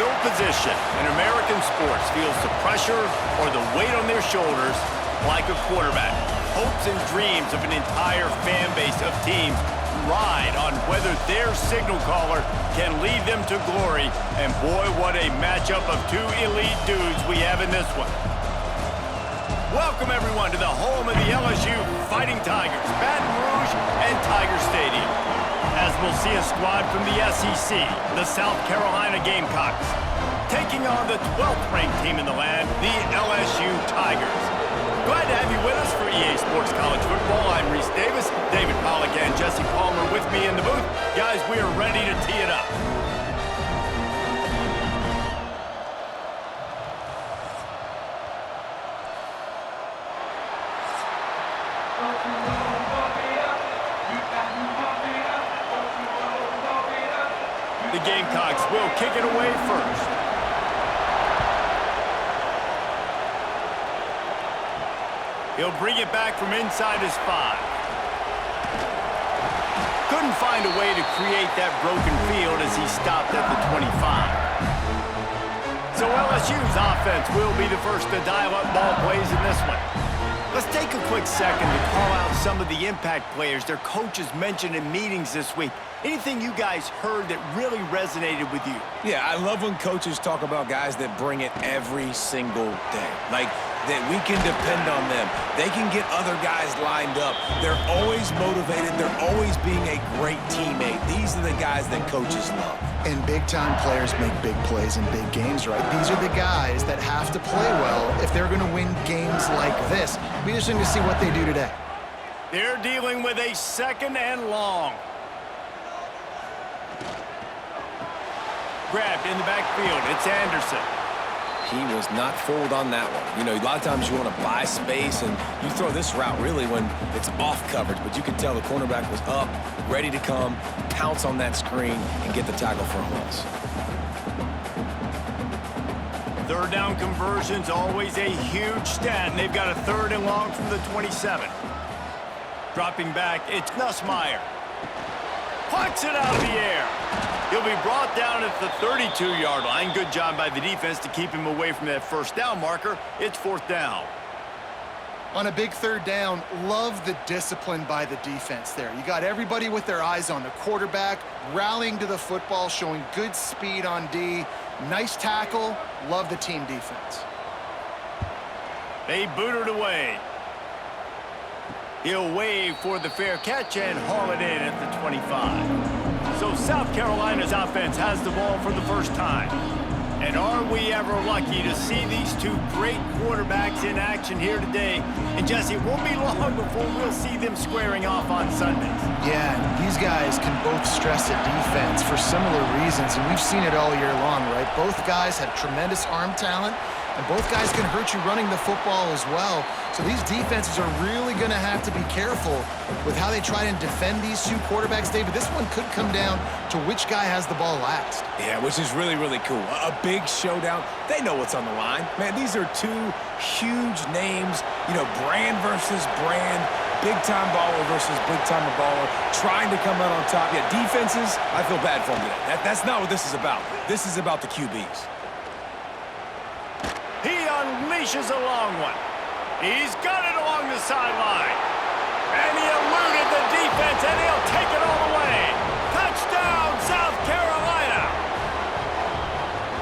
No position in American sports feels the pressure or the weight on their shoulders like a quarterback. Hopes and dreams of an entire fan base of teams ride on whether their signal caller can lead them to glory. And boy, what a matchup of two elite dudes we have in this one. Welcome, everyone, to the home of the LSU Fighting Tigers, Baton Rouge and Tiger Stadium. As we'll see a squad from the SEC, the South Carolina Gamecocks, taking on the 12th-ranked team in the land, the LSU Tigers. Glad to have you with us for EA Sports College Football. I'm Reese Davis, David Pollack, and Jesse Palmer with me in the booth. Guys, we are ready to tee it up. The Gamecocks will kick it away first. He'll bring it back from inside his 5. Couldn't find a way to create that broken field as he stopped at the 25. So LSU's offense will be the first to dial up ball plays in this one. Let's take a quick second to call out some of the impact players their coaches mentioned in meetings this week. Anything you guys heard that really resonated with you? Yeah, I love when coaches talk about guys that bring it every single day. Like, that we can depend on them. They can get other guys lined up. They're always motivated. They're always being a great teammate. These are the guys that coaches love. And big-time players make big plays in big games, right? These are the guys that have to play well if they're going to win games like this. It'll be interesting to see what they do today. They're dealing with a 2nd and long. Grabbed in the backfield. It's Anderson. He was not fooled on that one. You know, a lot of times you want to buy space, and you throw this route really when it's off coverage, but you could tell the cornerback was up, ready to come, pounce on that screen, and get the tackle for a loss. 3rd down conversion's always a huge stat, and they've got a 3rd and long from the 27. Dropping back, it's Nussmeier. Pucks it out of the air. He'll be brought down at the 32-yard line. Good job by the defense to keep him away from that 1st down marker. It's 4th down. On a big 3rd down, love the discipline by the defense there. You got everybody with their eyes on the quarterback, rallying to the football, showing good speed on D. Nice tackle. Love the team defense. They boot it away. He'll wave for the fair catch and haul it in at the 25. So South Carolina's offense has the ball for the first time. And are we ever lucky to see these two great quarterbacks in action here today? And Jesse, it won't be long before we'll see them squaring off on Sundays. Yeah, these guys can both stress a defense for similar reasons, and we've seen it all year long, right? Both guys have tremendous arm talent, and both guys can hurt you running the football as well. So these defenses are really going to have to be careful with how they try and defend these two quarterbacks, David. This one could come down to which guy has the ball last. Yeah, which is really, really cool. A big showdown. They know what's on the line. Man, these are two huge names, you know, brand versus brand, big-time baller versus big-time baller, trying to come out on top. Yeah, defenses, I feel bad for them today. That's not what this is about. This is about the QBs. He unleashes a long one. He's got it along the sideline. And he eluded the defense, and he'll take it all the way. Touchdown, South Carolina.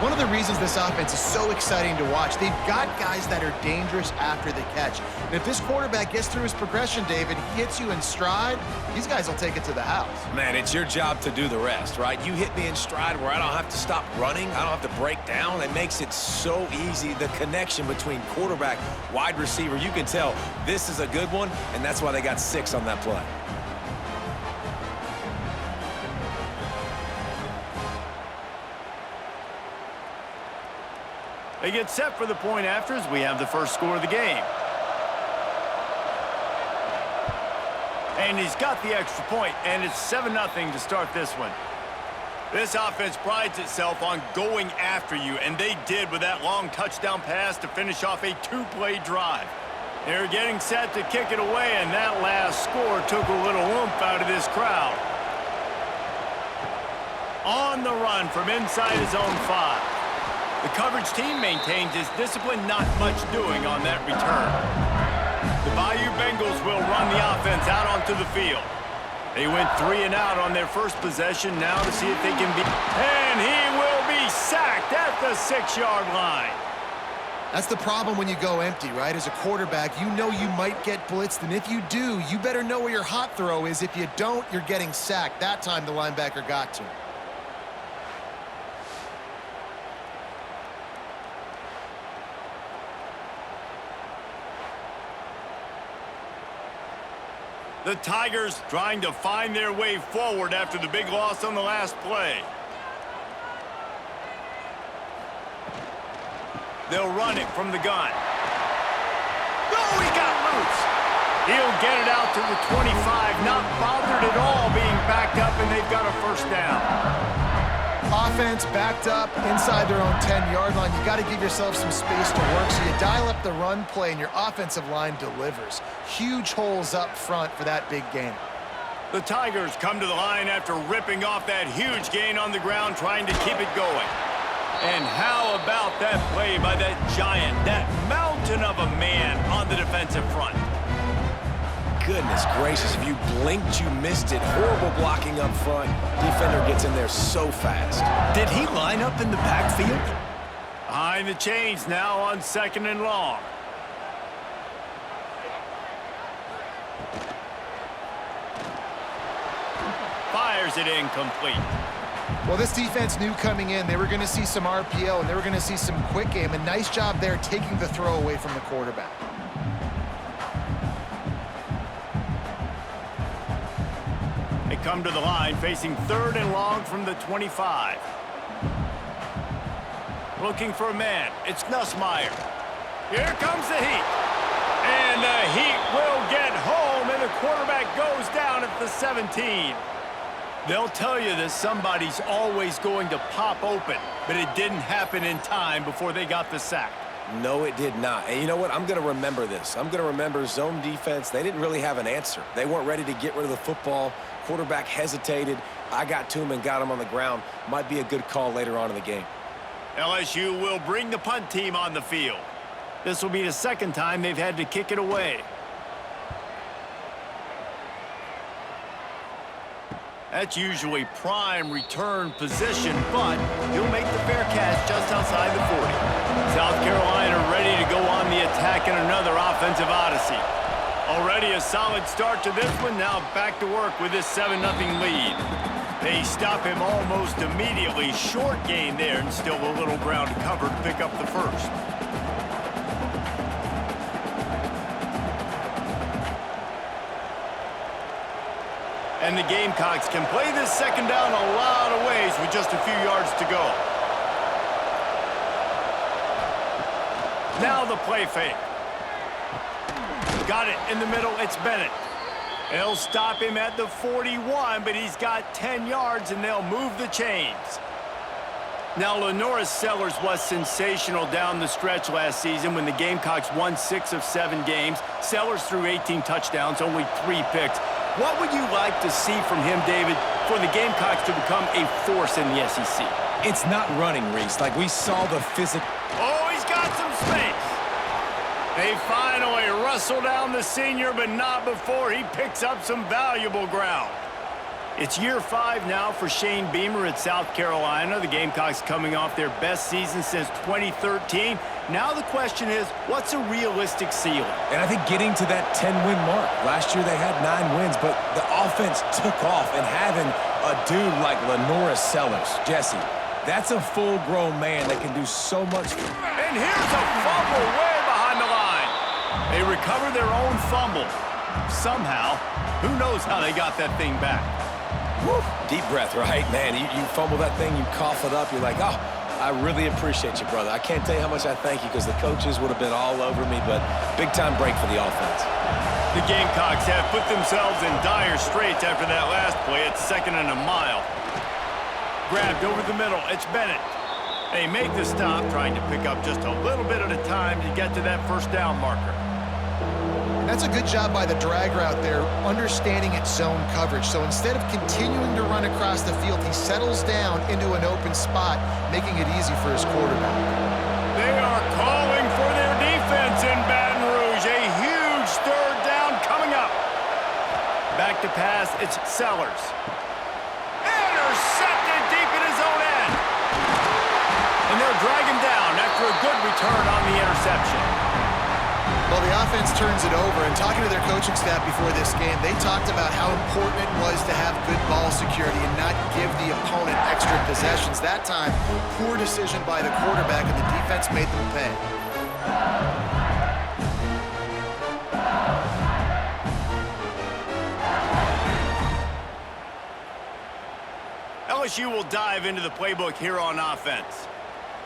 One of the reasons this offense is so exciting to watch, they've got guys that are dangerous after the catch. And if this quarterback gets through his progression, David, he hits you in stride, these guys will take it to the house. Man, it's your job to do the rest, right? You hit me in stride where I don't have to stop running. I don't have to break down. It makes it so easy. The connection between quarterback, wide receiver, you can tell this is a good one, and that's why they got 6 on that play. They get set for the point after as we have the first score of the game. And he's got the extra point, and it's 7-0 to start this one. This offense prides itself on going after you, and they did with that long touchdown pass to finish off a 2-play drive. They're getting set to kick it away, and that last score took a little oomph out of this crowd. On the run from inside his own 5. The coverage team maintains its discipline, not much doing on that return. The Bayou Bengals will run the offense out onto the field. They went 3 and out on their first possession, now to see if they can be... And he will be sacked at the 6-yard line. That's the problem when you go empty, right? As a quarterback, you know you might get blitzed, and if you do, you better know where your hot throw is. If you don't, you're getting sacked. That time the linebacker got to him. The Tigers trying to find their way forward after the big loss on the last play. They'll run it from the gun. Oh, he got loose. He'll get it out to the 25, not bothered at all being backed up, and they've got a first down. Offense backed up inside their own 10-yard line. You got to give yourself some space to work, so you dial up the run play, and your offensive line delivers. Huge holes up front for that big gain. The Tigers come to the line after ripping off that huge gain on the ground, trying to keep it going. And how about that play by that giant, that mountain of a man on the defensive front? Goodness gracious, if you blinked, you missed it. Horrible blocking up front. Defender gets in there so fast. Did he line up in the backfield? Behind the chains now on 2nd and long. Fires it incomplete. Well, this defense knew coming in they were going to see some RPO and they were going to see some quick game. A nice job there taking the throw away from the quarterback. They come to the line facing 3rd and long from the 25. Looking for a man. It's Nussmeier. Here comes the heat. And the heat will get home, and the quarterback goes down at the 17. They'll tell you that somebody's always going to pop open, but it didn't happen in time before they got the sack. No, it did not. And you know what? I'm going to remember this. I'm going to remember zone defense. They didn't really have an answer. They weren't ready to get rid of the football. Quarterback hesitated. I got to him and got him on the ground. Might be a good call later on in the game. LSU will bring the punt team on the field. This will be the 2nd time they've had to kick it away. That's usually prime return position, but he'll make the fair catch just outside the 40. South Carolina ready to go on the attack in another offensive odyssey. Already a solid start to this one, now back to work with this 7-0 lead. They stop him almost immediately. Short gain there, and still a little ground to cover to pick up the first. And the Gamecocks can play this 2nd down a lot of ways with just a few yards to go. Now the play fake. Got it in the middle. It's Bennett. They'll stop him at the 41, but he's got 10 yards, and they'll move the chains. Now, Lenora Sellers was sensational down the stretch last season when the Gamecocks won 6 of 7 games. Sellers threw 18 touchdowns, only 3 picks. What would you like to see from him, David, for the Gamecocks to become a force in the SEC? It's not running, Reese. Like we saw the physical. Oh, he's got some space. They finally wrestle down the senior, but not before he picks up some valuable ground. It's year 5 now for Shane Beamer at South Carolina. The Gamecocks coming off their best season since 2013. Now the question is, what's a realistic ceiling? And I think getting to that 10-win mark. Last year they had 9 wins, but the offense took off, and having a dude like Lenora Sellers, Jesse, that's a full-grown man that can do so much. And here's a fumble way behind the line. They recover their own fumble. Somehow, who knows how they got that thing back. Woo. Deep breath, right? Man, you fumble that thing, you cough it up, you're like, oh, I really appreciate you, brother. I can't tell you how much I thank you because the coaches would have been all over me, but big-time break for the offense. The Gamecocks have put themselves in dire straits after that last play. It's 2nd and a mile. Grabbed over the middle. It's Bennett. They make the stop, trying to pick up just a little bit at a time to get to that first down marker. That's That's a good job by the drag route there, understanding its zone coverage. So instead of continuing to run across the field, he settles down into an open spot, making it easy for his quarterback. They are calling for their defense in Baton Rouge. A huge third down coming up. Back to pass, it's Sellers. Intercepted deep in his own end. And they'll drag him down after a good return on the interception. Well, the offense turns it over, and talking to their coaching staff before this game, they talked about how important it was to have good ball security and not give the opponent extra possessions. That time, poor decision by the quarterback, and the defense made them pay. LSU will dive into the playbook here on offense.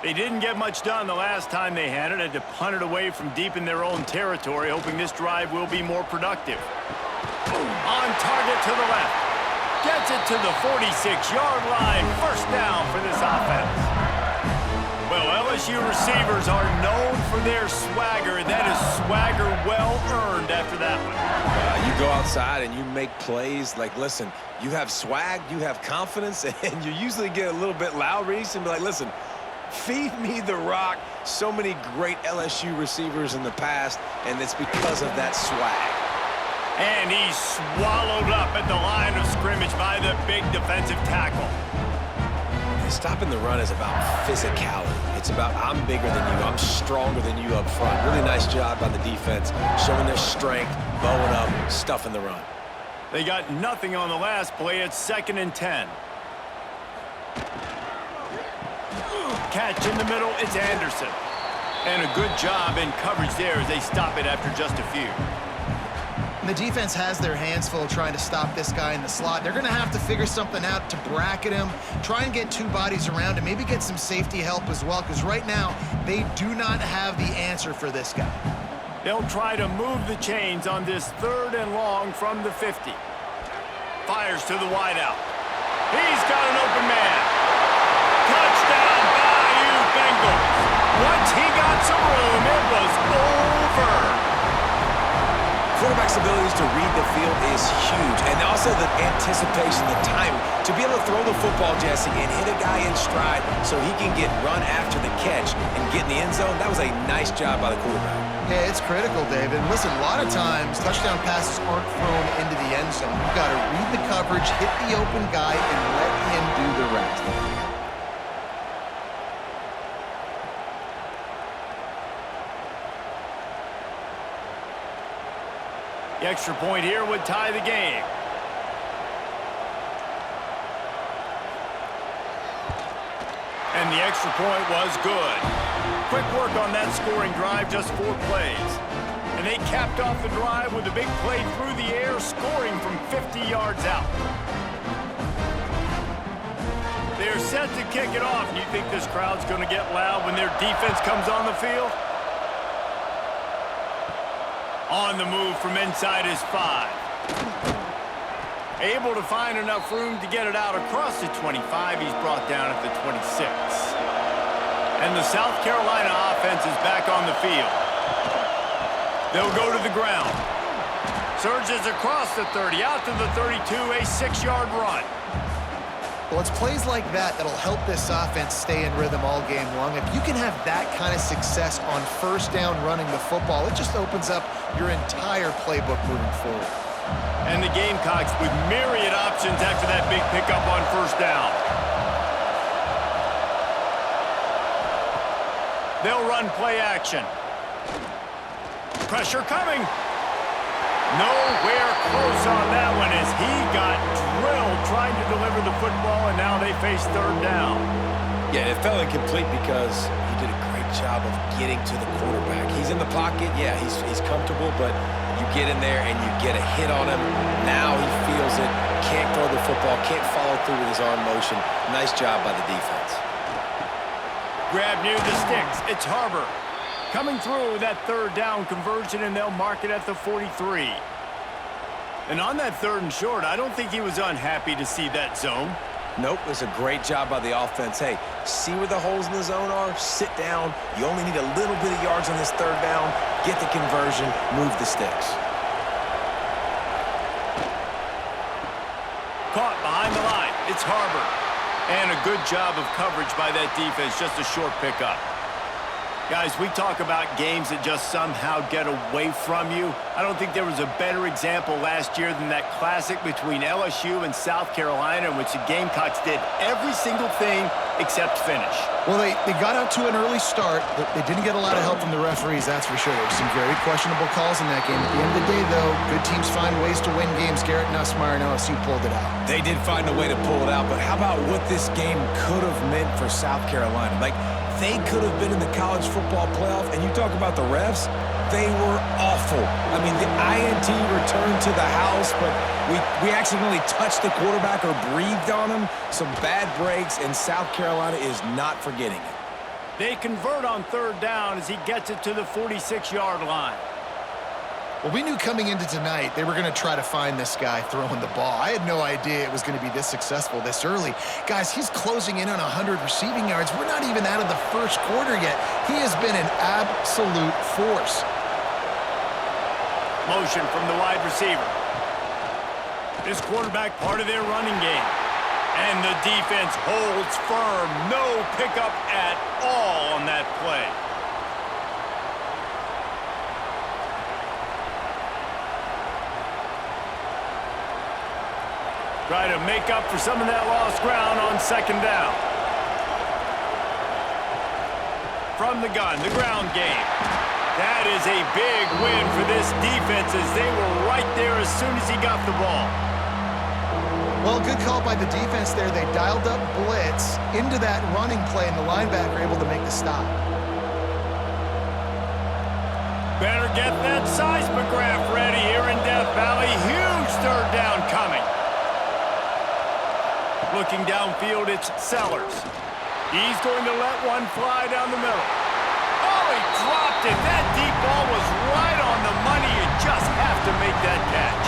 They didn't get much done the last time they had to punt it away from deep in their own territory, hoping this drive will be more productive. On target to the left. Gets it to the 46-yard line. First down for this offense. Well, LSU receivers are known for their swagger, and that is swagger well earned after that one. You go outside and you make plays. Like, listen, you have swag, you have confidence, and you usually get a little bit loud, Reese, and be like, listen, feed me the rock. So many great LSU receivers in the past, and it's because of that swag. And he's swallowed up at the line of scrimmage by the big defensive tackle. Stopping the run is about physicality. It's about I'm bigger than you, I'm stronger than you up front. Really nice job by the defense, showing their strength, bowing up, stuffing the run. They got nothing on the last play. It's 2nd and 10. Catch in the middle, it's Anderson. And a good job in coverage there as they stop it after just a few. And the defense has their hands full trying to stop this guy in the slot. They're going to have to figure something out to bracket him, try and get two bodies around him, maybe get some safety help as well, because right now they do not have the answer for this guy. They'll try to move the chains on this 3rd and long from the 50. Fires to the wideout. He's got an open man. Touchdown, Bayou Bengals. Once he got some room, it was over. Quarterback's abilities to read the field is huge, and also the anticipation, the timing. To be able to throw the football, Jesse, and hit a guy in stride so he can get run after the catch and get in the end zone, that was a nice job by the quarterback. Yeah, it's critical, David. And listen, a lot of times touchdown passes aren't thrown into the end zone. You've got to read the coverage, hit the open guy, and let him do the rest. The extra point here would tie the game. And the extra point was good. Quick work on that scoring drive, just 4 plays. And they capped off the drive with a big play through the air, scoring from 50 yards out. They're set to kick it off. You think this crowd's going to get loud when their defense comes on the field? On the move from inside his 5. Able to find enough room to get it out across the 25. He's brought down at the 26. And the South Carolina offense is back on the field. They'll go to the ground. Surges across the 30, out to the 32, a 6-yard run. Well, it's plays like that that'll help this offense stay in rhythm all game long. If you can have that kind of success on first down running the football, it just opens up your entire playbook moving forward. And the Gamecocks with myriad options after that big pickup on first down. They'll run play action. Pressure coming. Nowhere close on that one as he got drilled trying to deliver the football, and now they face 3rd down. Yeah, it fell incomplete because he did a great job of getting to the quarterback. He's in the pocket, yeah, he's comfortable, but you get in there and you get a hit on him. Now he feels it, can't throw the football, can't follow through with his arm motion. Nice job by the defense. Grab near the sticks, it's Harbor. Coming through that 3rd down conversion, and they'll mark it at the 43. And on that 3rd and short, I don't think he was unhappy to see that zone. Nope, it's a great job by the offense. Hey, see where the holes in the zone are, sit down. You only need a little bit of yards on this 3rd down, get the conversion, move the sticks. And a good job of coverage by that defense, just a short pickup. Guys, we talk about games that just somehow get away from you. I don't think there was a better example last year than that classic between LSU and South Carolina in which the Gamecocks did every single thing except finish. Well, they got out to an early start, but they didn't get a lot of help from the referees, that's for sure. There were some very questionable calls in that game. At the end of the day, though, good teams find ways to win games. Garrett Nussmeier and LSU pulled it out. They did find a way to pull it out, but how about what this game could have meant for South Carolina? Like, they could have been in the college football playoff, and you talk about the refs, they were awful. I mean, the INT returned to the house, but we accidentally touched the quarterback or breathed on him. Some bad breaks, and South Carolina is not forgetting it. They convert on third down as he gets it to the 46-yard line. Well, we knew coming into tonight they were going to try to find this guy throwing the ball. I had no idea it was going to be this successful this early. Guys, he's closing in on 100 receiving yards. We're not even out of the first quarter yet. He has been an absolute force. Motion from the wide receiver. This quarterback part of their running game. And the defense holds firm. No pickup at all on that play. Try to make up for some of that lost ground on second down. From the gun, the ground game. That is a big win for this defense as they were right there as soon as he got the ball. Well, good call by the defense there. They dialed up blitz into that running play, and the linebacker able to make the stop. Better get that seismograph ready here in Death Valley. Huge third down coming. Looking downfield, it's Sellers. He's going to let one fly down the middle. Oh, he dropped it. That deep ball was right on the money. You just have to make that catch.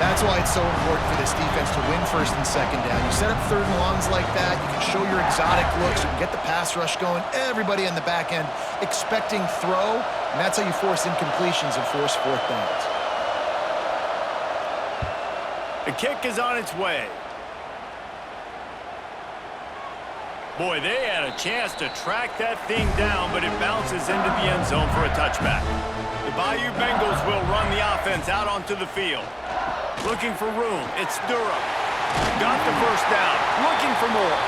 That's why it's so important for this defense to win first and second down. You set up third and longs like that, you can show your exotic looks, you can get the pass rush going, everybody on the back end expecting throw, and that's how you force incompletions and force fourth downs. The kick is on its way. Boy, they had a chance to track that thing down, but it bounces into the end zone for a touchback. The Bayou Bengals will run the offense out onto the field. Looking for room, it's Durham. Got the first down, looking for more.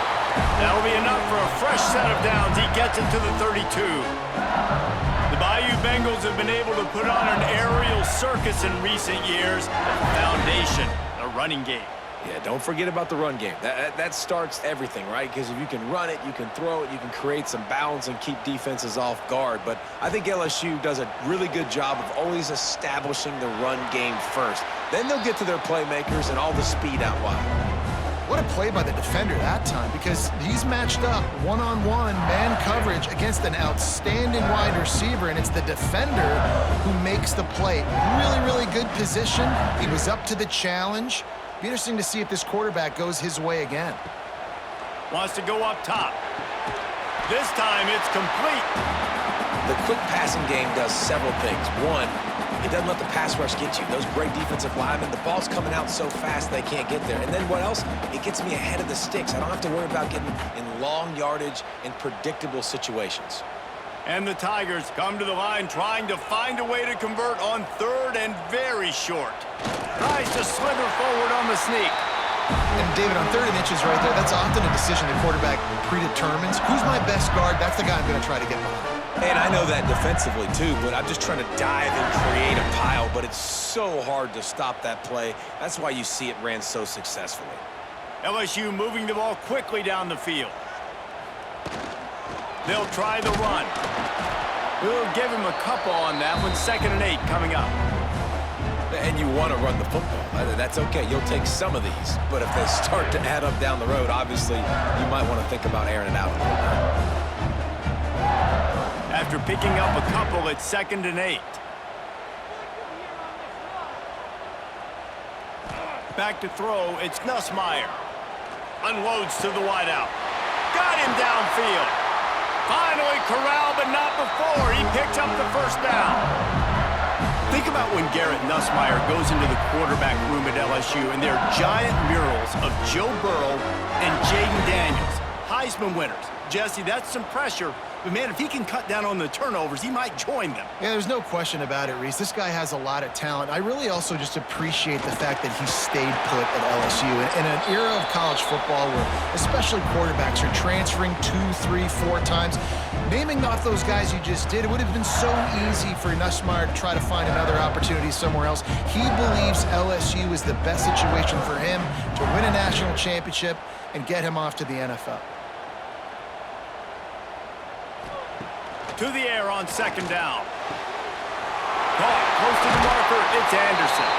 That'll be enough for a fresh set of downs. He gets it to the 32. The Bayou Bengals have been able to put on an aerial circus in recent years. The foundation, the running game. Yeah, don't forget about the run game. That starts everything, right? Because if you can run it, you can throw it, you can create some balance and keep defenses off guard. But I think LSU does a really good job of always establishing the run game first. Then they'll get to their playmakers and all the speed out wide. What a play by the defender that time, because he's matched up one-on-one man coverage against an outstanding wide receiver, and it's the defender who makes the play. Really, really good position. He was up to the challenge. Be interesting to see if this quarterback goes his way again. Wants to go up top. This time it's complete. The quick passing game does several things. One, it doesn't let the pass rush get you. Those great defensive linemen, the ball's coming out so fast they can't get there. And then what else? It gets me ahead of the sticks. I don't have to worry about getting in long yardage in predictable situations. And the Tigers come to the line trying to find a way to convert on third and very short. Tries to slither forward on the sneak. And David, on third and inches right there, that's often a decision the quarterback predetermines. Who's my best guard? That's the guy I'm going to try to get behind. And I know that defensively too, but I'm just trying to dive and create a pile, but it's so hard to stop that play. That's why you see it ran so successfully. LSU moving the ball quickly down the field. They'll try the run. We'll give him a couple on that one. 2nd and 8 coming up. And you want to run the football. That's okay. You'll take some of these. But if they start to add up down the road, obviously, you might want to think about airing it out a little bit. After picking up a couple, it's 2nd and 8. Back to throw, it's Nussmeier. Unloads to the wideout. Got him downfield. Finally corralled, but not before. He picks up the first down. Think about when Garrett Nussmeier goes into the quarterback room at LSU and there are giant murals of Joe Burrow and Jaden Daniels, Heisman winners. Jesse, that's some pressure. But, man, if he can cut down on the turnovers, he might join them. Yeah, there's no question about it, Reese. This guy has a lot of talent. I really also just appreciate the fact that he stayed put at LSU. In an era of college football where especially quarterbacks are transferring 2, 3, 4 times, naming off those guys you just did, it would have been so easy for Nussmeier to try to find another opportunity somewhere else. He believes LSU is the best situation for him to win a national championship and get him off to the NFL. To the air on second down. Caught close to the marker. It's Anderson.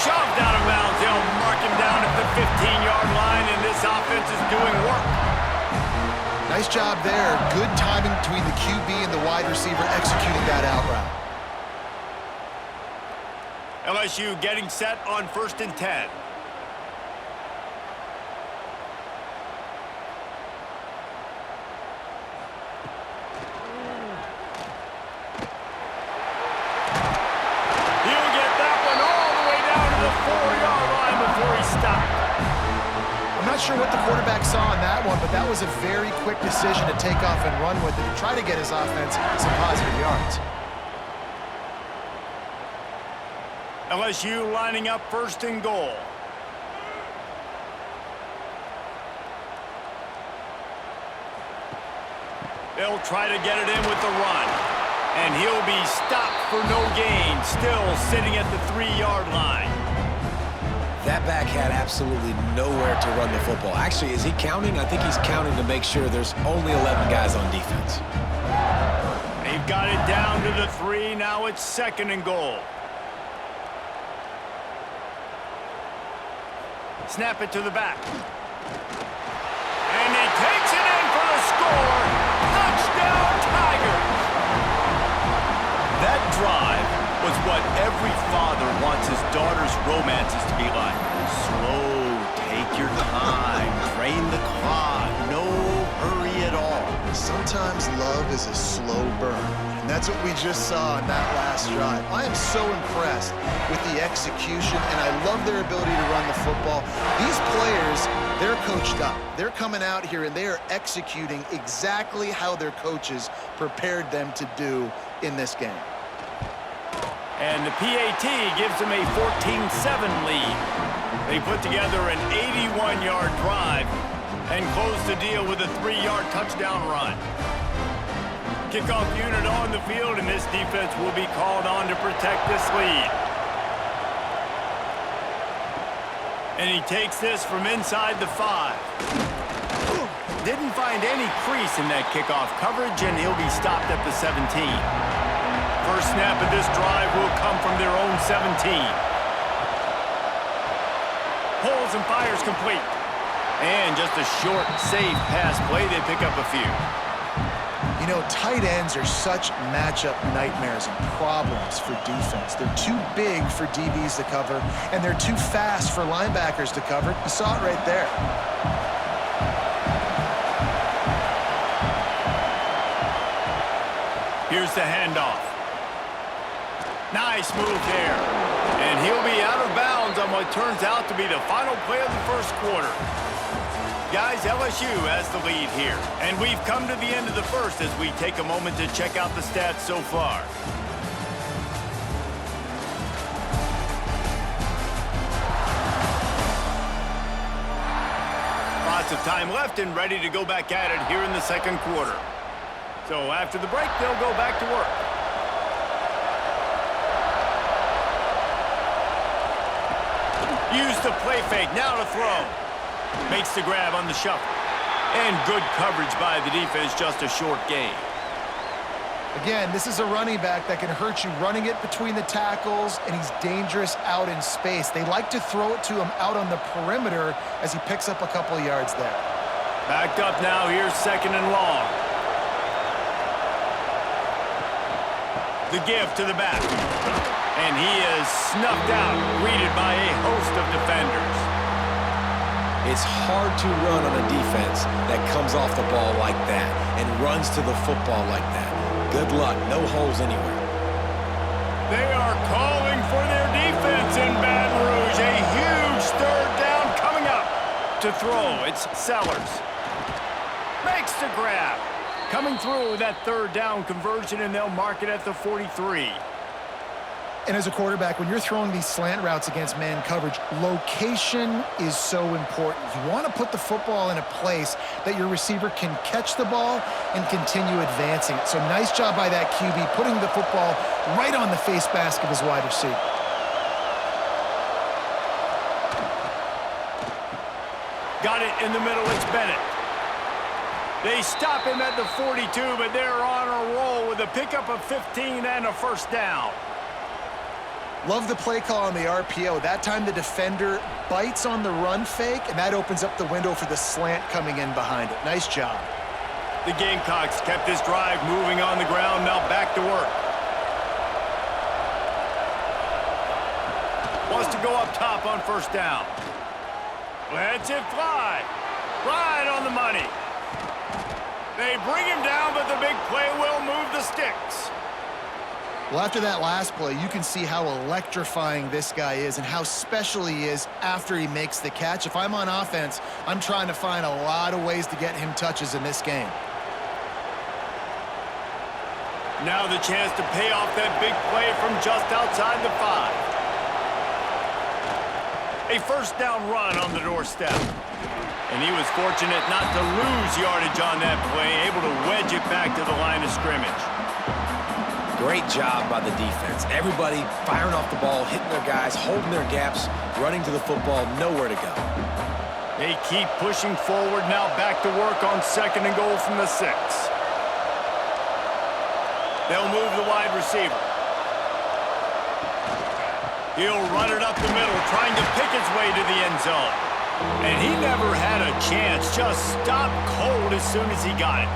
Shoved out of bounds. They'll mark him down at the 15-yard line, and this offense is doing work. Nice job there. Good timing between the QB and the wide receiver executing that out route. LSU getting set on 1st and 10. Not sure what the quarterback saw on that one, but that was a very quick decision to take off and run with it and try to get his offense some positive yards. LSU lining up 1st and goal. They'll try to get it in with the run. And he'll be stopped for no gain, still sitting at the 3-yard line. That back had absolutely nowhere to run the football. Actually, is he counting? I think he's counting to make sure there's only 11 guys on defense. They've got it down to the 3. Now it's 2nd and goal. Snap it to the back. And he takes it in for the score. Touchdown, Tigers! That drive was what every father wants his daughter's romances to be like. Slow, take your time, drain the clock, no hurry at all. Sometimes love is a slow burn, and that's what we just saw in that last drive. I am so impressed with the execution, and I love their ability to run the football. These players, they're coached up. They're coming out here, and they are executing exactly how their coaches prepared them to do in this game. And the PAT gives them a 14-7 lead. They put together an 81-yard drive and close the deal with a 3-yard touchdown run. Kickoff unit on the field, and this defense will be called on to protect this lead. And he takes this from inside the 5. Didn't find any crease in that kickoff coverage, and he'll be stopped at the 17. First snap of this drive will come from their own 17. Pulls and fires complete. And just a short, safe pass play. They pick up a few. You know, tight ends are such matchup nightmares and problems for defense. They're too big for DBs to cover, and they're too fast for linebackers to cover. You saw it right there. Here's the handoff. Nice move there. And he'll be out of bounds on what turns out to be the final play of the 1st quarter. Guys, LSU has the lead here. And we've come to the end of the 1st as we take a moment to check out the stats so far. Lots of time left and ready to go back at it here in the 2nd quarter. So after the break, they'll go back to work. Use the play fake, now to throw. Makes the grab on the shuffle. And good coverage by the defense, just a short gain. Again, this is a running back that can hurt you running it between the tackles, and he's dangerous out in space. They like to throw it to him out on the perimeter as he picks up a couple of yards there. Backed up now, here's 2nd and long. The give to the back. And he is snuffed out, greeted by a host of defenders. It's hard to run on a defense that comes off the ball like that and runs to the football like that. Good luck, no holes anywhere. They are calling for their defense in Baton Rouge. A huge third down coming up. To throw, it's Sellers. Makes the grab. Coming through with that third down conversion, and they'll mark it at the 43. And as a quarterback, when you're throwing these slant routes against man coverage, location is so important. You want to put the football in a place that your receiver can catch the ball and continue advancing it. So nice job by that QB, putting the football right on the face mask of his wide receiver. Got it in the middle, it's Bennett. They stop him at the 42, but they're on a roll with a pickup of 15 and a first down. Love the play call on the RPO. That time the defender bites on the run fake, and that opens up the window for the slant coming in behind it. Nice job. The Gamecocks kept this drive moving on the ground, now back to work. Wants to go up top on first down. Lets it fly. Right on the money. They bring him down, but the big play will move the sticks. Well, after that last play, you can see how electrifying this guy is and how special he is after he makes the catch. If I'm on offense, I'm trying to find a lot of ways to get him touches in this game. Now the chance to pay off that big play from just outside the 5. A first down run on the doorstep. And he was fortunate not to lose yardage on that play, able to wedge it back to the line of scrimmage. Great job by the defense. Everybody firing off the ball, hitting their guys, holding their gaps, running to the football, nowhere to go. They keep pushing forward, now back to work on second and goal from the 6. They'll move the wide receiver. He'll run it up the middle, trying to pick his way to the end zone. And he never had a chance, just stopped cold as soon as he got it.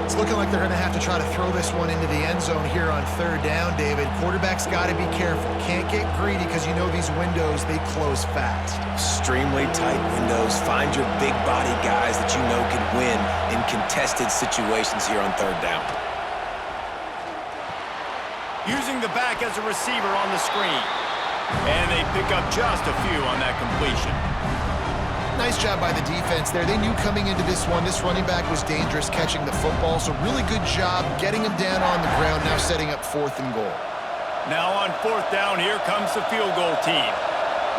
It's looking like they're going to have to try to throw this one into the end zone here on third down, David. Quarterback's got to be careful. Can't get greedy because you know these windows, they close fast. Extremely tight windows. Find your big body guys that you know can win in contested situations here on third down. Using the back as a receiver on the screen. And they pick up just a few on that completion. Nice job by the defense there. They knew coming into this one, this running back was dangerous catching the football, so really good job getting him down on the ground, now setting up 4th and goal. Now on 4th down, here comes the field goal team.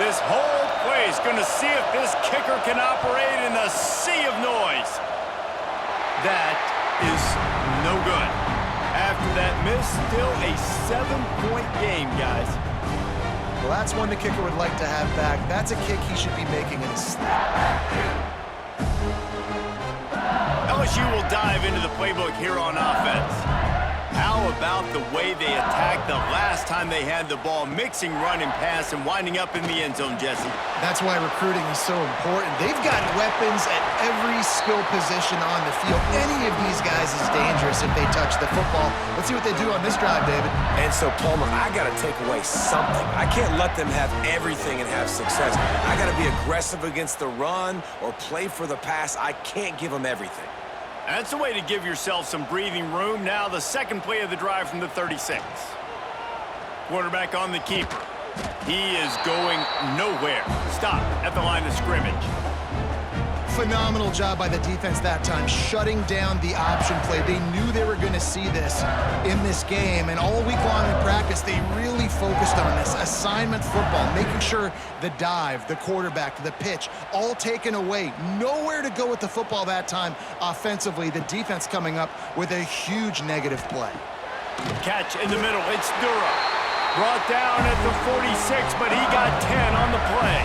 This whole play is going to see if this kicker can operate in the sea of noise. That is no good. After that miss, still a 7-point game, guys. Well, that's one the kicker would like to have back. That's a kick he should be making in his sleep. LSU will dive into the playbook here on offense. How about the way they attacked the last time they had the ball, mixing run and pass and winding up in the end zone, Jesse? That's why recruiting is so important. They've got weapons at every skill position on the field. Any of these guys is dangerous if they touch the football. Let's see what they do on this drive, David. And so, Palmer, I got to take away something. I can't let them have everything and have success. I got to be aggressive against the run or play for the pass. I can't give them everything. That's a way to give yourself some breathing room. Now the second play of the drive from the 36. Quarterback on the keeper. He is going nowhere. Stop at the line of scrimmage. Phenomenal job by the defense that time, shutting down the option play. They knew they were going to see this in this game, and all week long in practice, they really focused on this assignment football, making sure the dive, the quarterback, the pitch, all taken away. Nowhere to go with the football that time offensively. The defense coming up with a huge negative play. Catch in the middle. It's Dura. Brought down at the 46, but he got 10 on the play.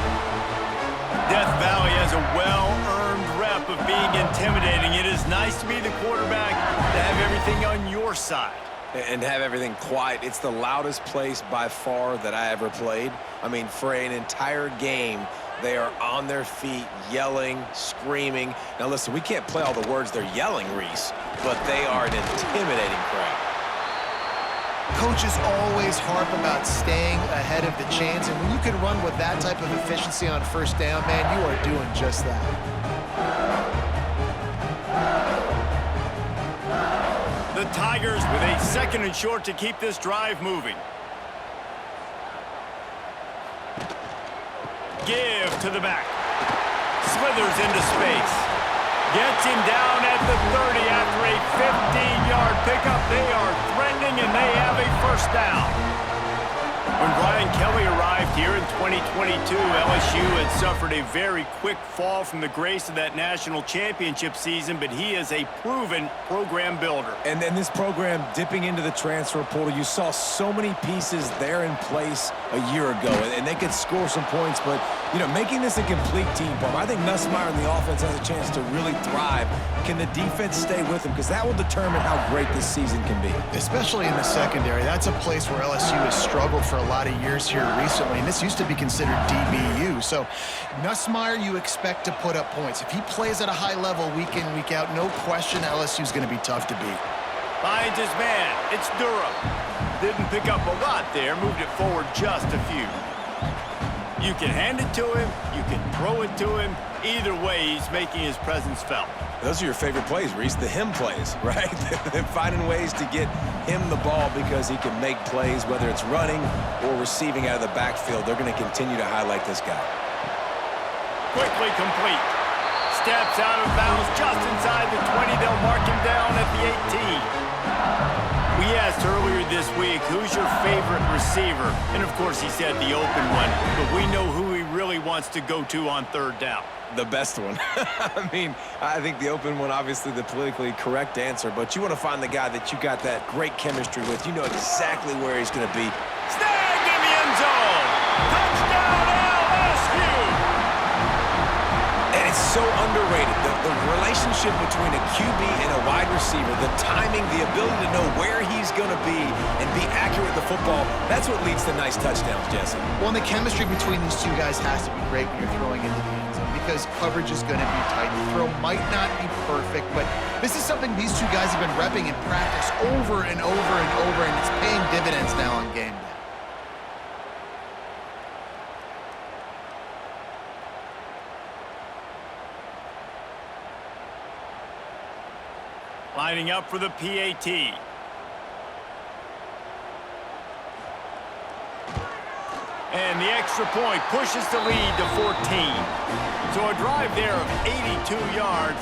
Death Valley has a well-earned rep of being intimidating. It is nice to be the quarterback, to have everything on your side. And have everything quiet. It's the loudest place by far that I ever played. I mean, for an entire game, they are on their feet, yelling, screaming. Now listen, we can't play all the words they're yelling, Reese, but they are an intimidating crowd. Coaches always harp about staying ahead of the chains, and when you can run with that type of efficiency on first down, man, you are doing just that. The Tigers with a second and short to keep this drive moving. give to the back. Slithers into space. Gets him down at the 30 after a 15-yard pickup. They are threatening, and they have a first down. When Brian Kelly arrived here in 2022, LSU had suffered a very quick fall from the grace of that national championship season, but he is a proven program builder. And then this program dipping into the transfer portal, you saw so many pieces there in place a year ago, and they could score some points, but, you know, making this a complete team, Bob, I think Nussmeier and the offense has a chance to really thrive. Can the defense stay with him? Because that will determine how great this season can be. Especially in the secondary. That's a place where LSU has struggled for a lot of years here recently, and this used to be considered DBU. So Nussmeier, you expect to put up points. If he plays at a high level week in, week out, no question LSU is going to be tough to beat. Finds his man. It's Durham. Didn't pick up a lot there. Moved it forward just a few. You can hand it to him. You can throw it to him. Either way, he's making his presence felt. Those are your favorite plays, Reese, the him plays, right? Finding ways to get him the ball because he can make plays, whether it's running or receiving out of the backfield. They're going to continue to highlight this guy. Quickly complete. Steps out of bounds just inside the 20. They'll mark him down at the 18. We asked earlier this week, who's your favorite receiver? And, of course, he said the open one. But we know who he really wants to go to on third down. The best one. I mean, I think the open one, obviously the politically correct answer, but you want to find the guy that you got that great chemistry with. You know exactly where he's going to be. Snagged in the end zone. Touchdown, LSU. And it's so underrated. The relationship between a QB and a wide receiver, the timing, the ability to know where he's going to be and be accurate with the football, that's what leads to nice touchdowns, Jesse. Well, and the chemistry between these two guys has to be great when you're throwing into the end zone because coverage is going to be tight. The throw might not be perfect, but this is something these two guys have been repping in practice over and over and over, and it's paying dividends now on game day. Lining up for the PAT. And the extra point pushes the lead to 14. So a drive there of 82 yards.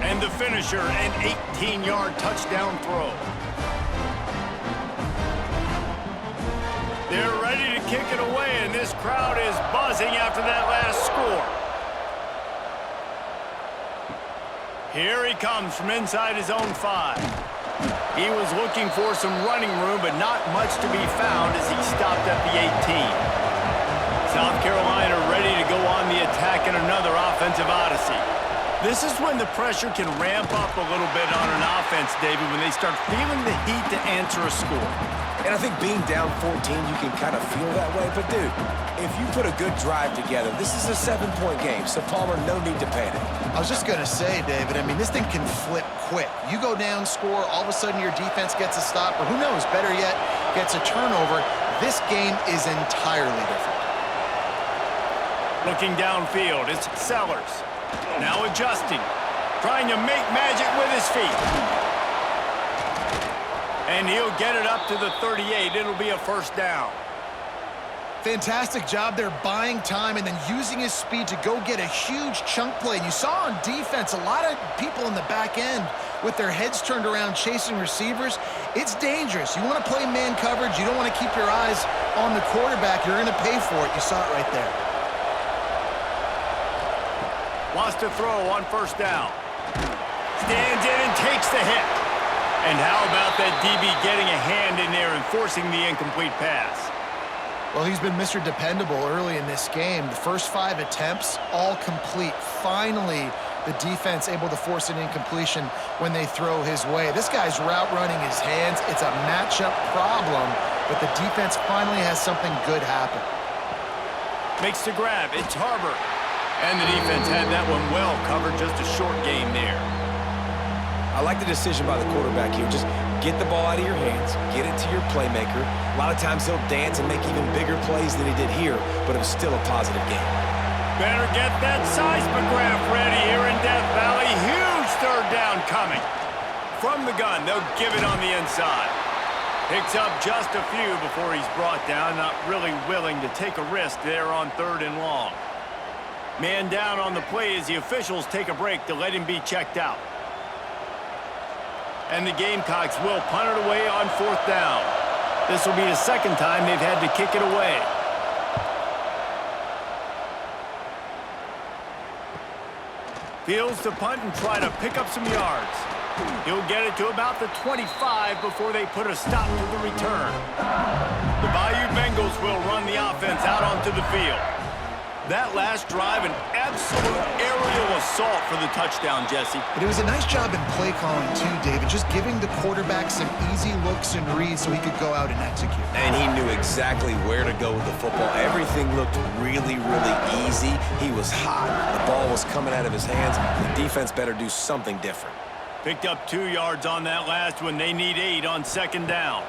And the finisher, an 18-yard touchdown throw. They're ready to kick it away, and this crowd is buzzing after that last score. Here he comes from inside his own 5. He was looking for some running room, but not much to be found as he stopped at the 18. South Carolina ready to go on the attack in another offensive odyssey. This is when the pressure can ramp up a little bit on an offense, David, when they start feeling the heat to answer a score. And I think being down 14, you can kind of feel that way. But, dude, if you put a good drive together, this is a 7-point game, so Palmer, no need to panic. I was just going to say, David, I mean, this thing can flip quick. You go down, score, all of a sudden your defense gets a stop, or who knows, better yet, gets a turnover. This game is entirely different. Looking downfield, it's Sellers. Now adjusting, trying to make magic with his feet. And he'll get it up to the 38. It'll be a first down. Fantastic job there buying time and then using his speed to go get a huge chunk play. And you saw on defense a lot of people in the back end with their heads turned around chasing receivers. It's dangerous. You want to play man coverage. You don't want to keep your eyes on the quarterback. You're going to pay for it. You saw it right there. Wants to throw on first down. Stands in and takes the hit. And how about that DB getting a hand in there and forcing the incomplete pass? Well, he's been Mr. Dependable early in this game. The first 5 attempts, all complete. Finally, the defense able to force an incompletion when they throw his way. This guy's route running his hands. It's a matchup problem, but the defense finally has something good happen. Makes the grab. It's Harbor. And the defense had that one well covered. Just a short game there. I like the decision by the quarterback here. Just get the ball out of your hands, get it to your playmaker. A lot of times he'll dance and make even bigger plays than he did here, but it was still a positive game. Better get that seismograph ready here in Death Valley. Huge third down coming. From the gun, they'll give it on the inside. Picks up just a few before he's brought down. Not really willing to take a risk there on 3rd and long. Man down on the play as the officials take a break to let him be checked out. And the Gamecocks will punt it away on 4th down. This will be the second time they've had to kick it away. Fields to punt and try to pick up some yards. He'll get it to about the 25 before they put a stop to the return. The Bayou Bengals will run the offense out onto the field. That last drive, an absolute aerial assault for the touchdown, Jesse. But it was a nice job in play calling too, David, just giving the quarterback some easy looks and reads so he could go out and execute. And he knew exactly where to go with the football. Everything looked really, really easy. He was hot. The ball was coming out of his hands. The defense better do something different. Picked up 2 yards on that last one. They need 8 on 2nd down.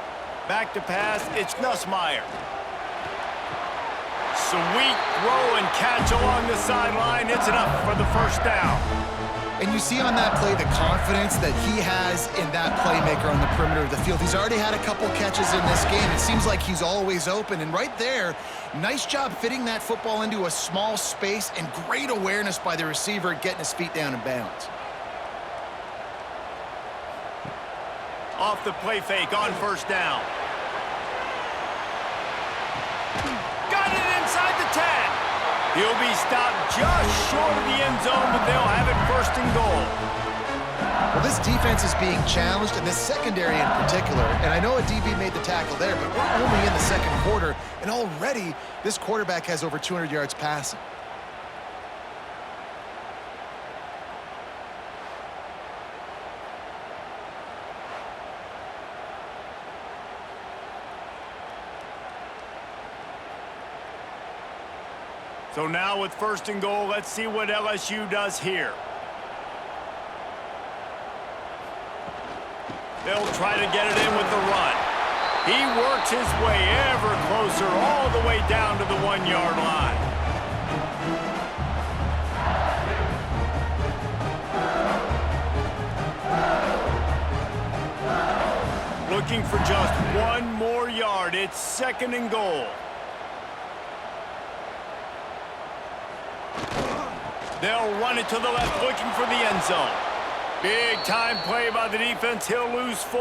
Back to pass, it's Nussmeier. Sweet throw and catch along the sideline. It's enough for the 1st down. And you see on that play the confidence that he has in that playmaker on the perimeter of the field. He's already had a couple catches in this game. It seems like he's always open. And right there, nice job fitting that football into a small space and great awareness by the receiver getting his feet down in bounds. Off the play fake on 1st down. Got it inside the 10. He'll be stopped just short of the end zone, but they'll have it 1st and goal. Well, this defense is being challenged, and this secondary in particular. And I know a DB made the tackle there, but we're only in the 2nd quarter, and already this quarterback has over 200 yards passing. So now with 1st and goal, let's see what LSU does here. They'll try to get it in with the run. He works his way ever closer all the way down to the 1-yard line. Looking for just 1 more yard. It's 2nd and goal. They'll run it to the left, looking for the end zone. Big-time play by the defense. He'll lose 4.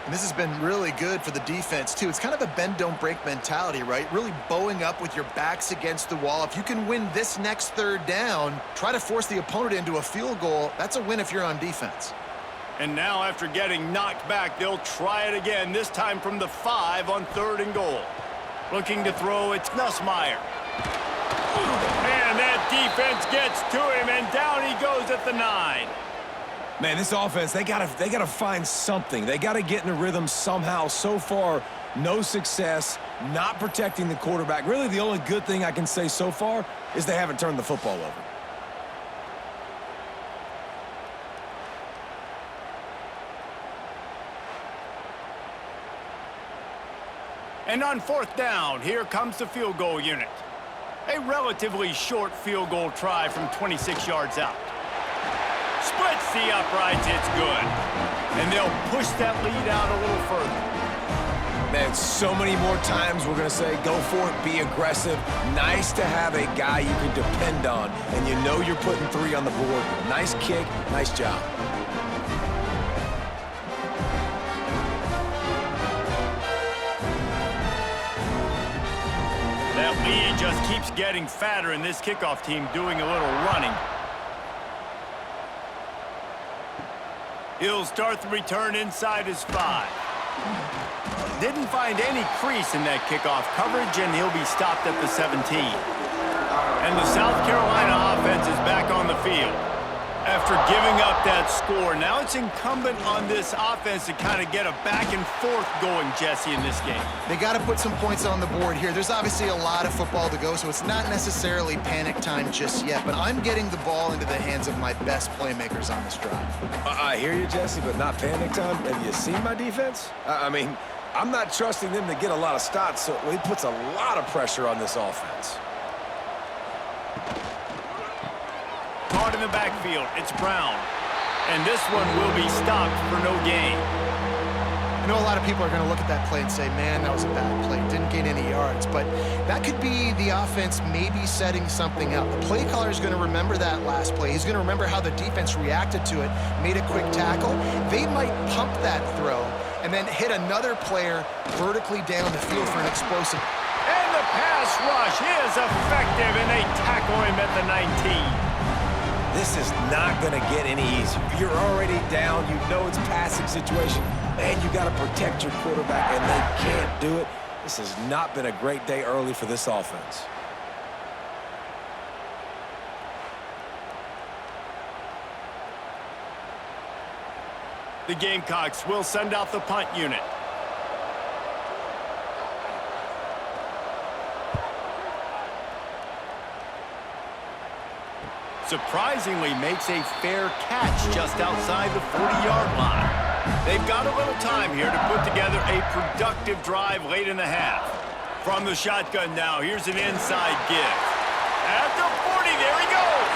And this has been really good for the defense, too. It's kind of a bend-don't-break mentality, right? Really bowing up with your backs against the wall. If you can win this next 3rd down, try to force the opponent into a field goal. That's a win if you're on defense. And now, after getting knocked back, they'll try it again, this time from the 5 on 3rd and goal. Looking to throw, it's Nussmeier. And that defense gets to him, and down he goes at the 9. Man, this offense, they gotta find something. They gotta get in a rhythm somehow. So far, no success, not protecting the quarterback. Really, the only good thing I can say so far is they haven't turned the football over. And on 4th down, here comes the field goal unit. A relatively short field goal try from 26 yards out. Splits the uprights, it's good. And they'll push that lead out a little further. Man, so many more times we're going to say, go for it, be aggressive. Nice to have a guy you can depend on, and you know you're putting 3 on the board. Nice kick, nice job. That lead just keeps getting fatter, and this kickoff team doing a little running. He'll start the return inside his 5. Didn't find any crease in that kickoff coverage, and he'll be stopped at the 17. And the South Carolina offense is back on the field. After giving up that score, now it's incumbent on this offense to kind of get a back and forth going, Jesse, in this game. They got to put some points on the board here. There's obviously a lot of football to go, so it's not necessarily panic time just yet, but I'm getting the ball into the hands of my best playmakers on this drive. I hear you, Jesse, but not panic time. Have you seen my defense? I mean, I'm not trusting them to get a lot of stops, so it puts a lot of pressure on this offense. Caught in the backfield, it's Brown. And this one will be stopped for no gain. And know a lot of people are going to look at that play and say, man, that was a bad play. Didn't gain any yards. But that could be the offense maybe setting something up. The play caller is going to remember that last play. He's going to remember how the defense reacted to it, made a quick tackle. They might pump that throw and then hit another player vertically down the field for an explosive. And the pass rush is effective, and they tackle him at the 19. This is not going to get any easier. You're already down. You know it's passing situation. Man, you got to protect your quarterback, and they can't do it. This has not been a great day early for this offense. The Gamecocks will send out the punt unit. Surprisingly makes a fair catch just outside the 40-yard line. They've got a little time here to put together a productive drive late in the half. From the shotgun now, here's an inside give. At the 40, there he goes.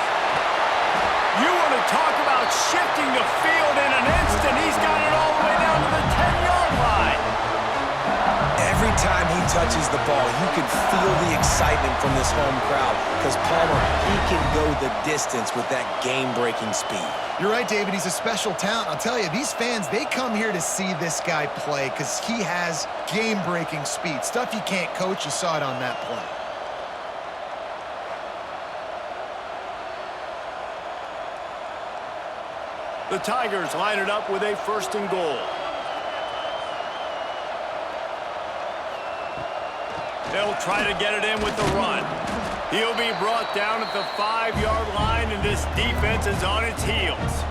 You want to talk about shifting the field in an instant. He's got it all the way down to the 10-yard line. Every time he touches the ball, you can feel the excitement from this home crowd because Palmer, he can go the distance with that game-breaking speed. You're right, David. He's a special talent. I'll tell you, these fans, they come here to see this guy play because he has game-breaking speed. Stuff you can't coach. You saw it on that play. The Tigers line it up with a 1st and goal. They'll try to get it in with the run. He'll be brought down at the 5-yard line, and this defense is on its heels.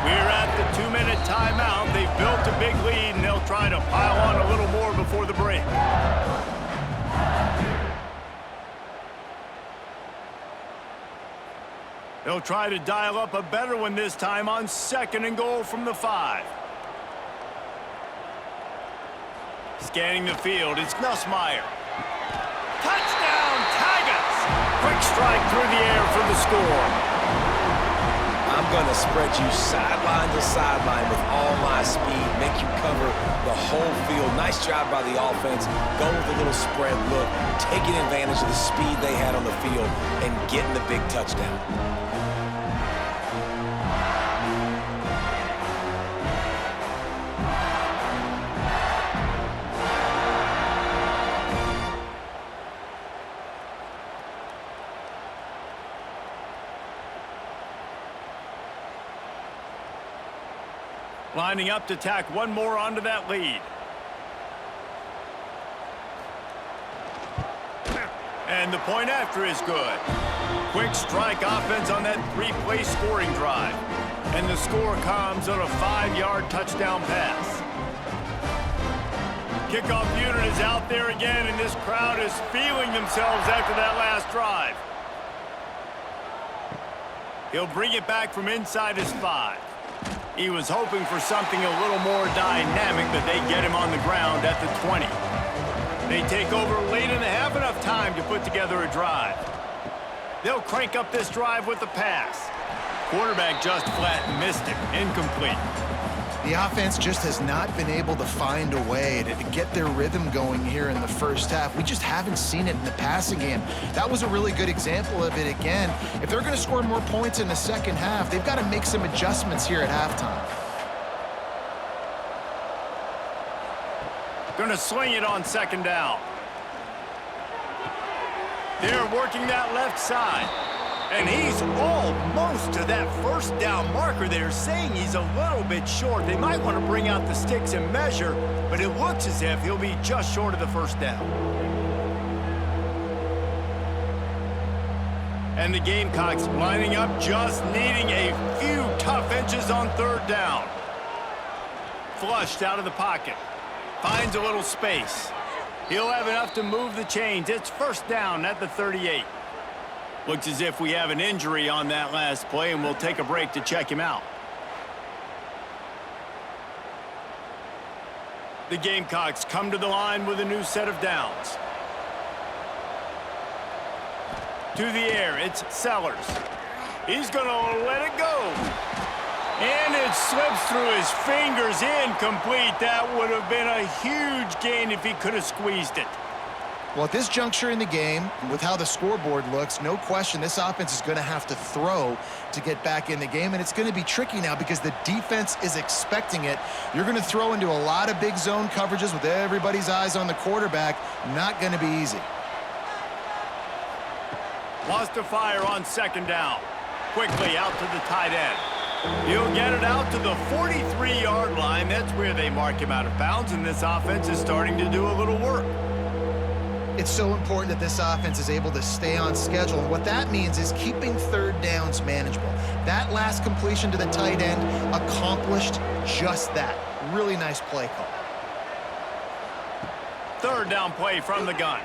We're at the 2-minute timeout. They've built a big lead, and they'll try to pile on a little more before the break. They'll try to dial up a better one this time on 2nd and goal from the 5. Scanning the field, it's Nussmeier. Touchdown, Tigers! Quick strike through the air for the score. I'm going to spread you sideline to sideline with all my speed, make you cover the whole field. Nice job by the offense, going with a little spread look, taking advantage of the speed they had on the field and getting the big touchdown. Lining up to tack one more onto that lead. And the point after is good. Quick strike offense on that 3-play scoring drive. And the score comes on a 5-yard touchdown pass. Kickoff unit is out there again, and this crowd is feeling themselves after that last drive. He'll bring it back from inside his 5. He was hoping for something a little more dynamic, but they get him on the ground at the 20. They take over late in the half, enough time to put together a drive. They'll crank up this drive with the pass. Quarterback just flat missed it. Incomplete. The offense just has not been able to find a way to get their rhythm going here in the first half. We just haven't seen it in the passing game. That was a really good example of it again. If they're going to score more points in the second half, they've got to make some adjustments here at halftime. Going to swing it on 2nd down. They're working that left side. And he's almost to that 1st down marker. They're saying he's a little bit short. They might want to bring out the sticks and measure, but it looks as if he'll be just short of the 1st down. And the Gamecocks lining up, just needing a few tough inches on 3rd down. Flushed out of the pocket. Finds a little space. He'll have enough to move the chains. It's 1st down at the 38. Looks as if we have an injury on that last play, and we'll take a break to check him out. The Gamecocks come to the line with a new set of downs. To the air, it's Sellers. He's going to let it go. And It slips through his fingers, incomplete. That would have been a huge gain if he could have squeezed it. Well, at this juncture in the game, with how the scoreboard looks, no question this offense is going to have to throw to get back in the game, and it's going to be tricky now because the defense is expecting it. You're going to throw into a lot of big zone coverages with everybody's eyes on the quarterback. Not going to be easy. Lost to fire on second down. Quickly out to the tight end. He'll get it out to the 43-yard line. That's where they mark him out of bounds, and this offense is starting to do a little work. It's so important that this offense is able to stay on schedule. And what that means is keeping third downs manageable. That last completion to the tight end accomplished just that. Really nice play call. Third down play from the gun.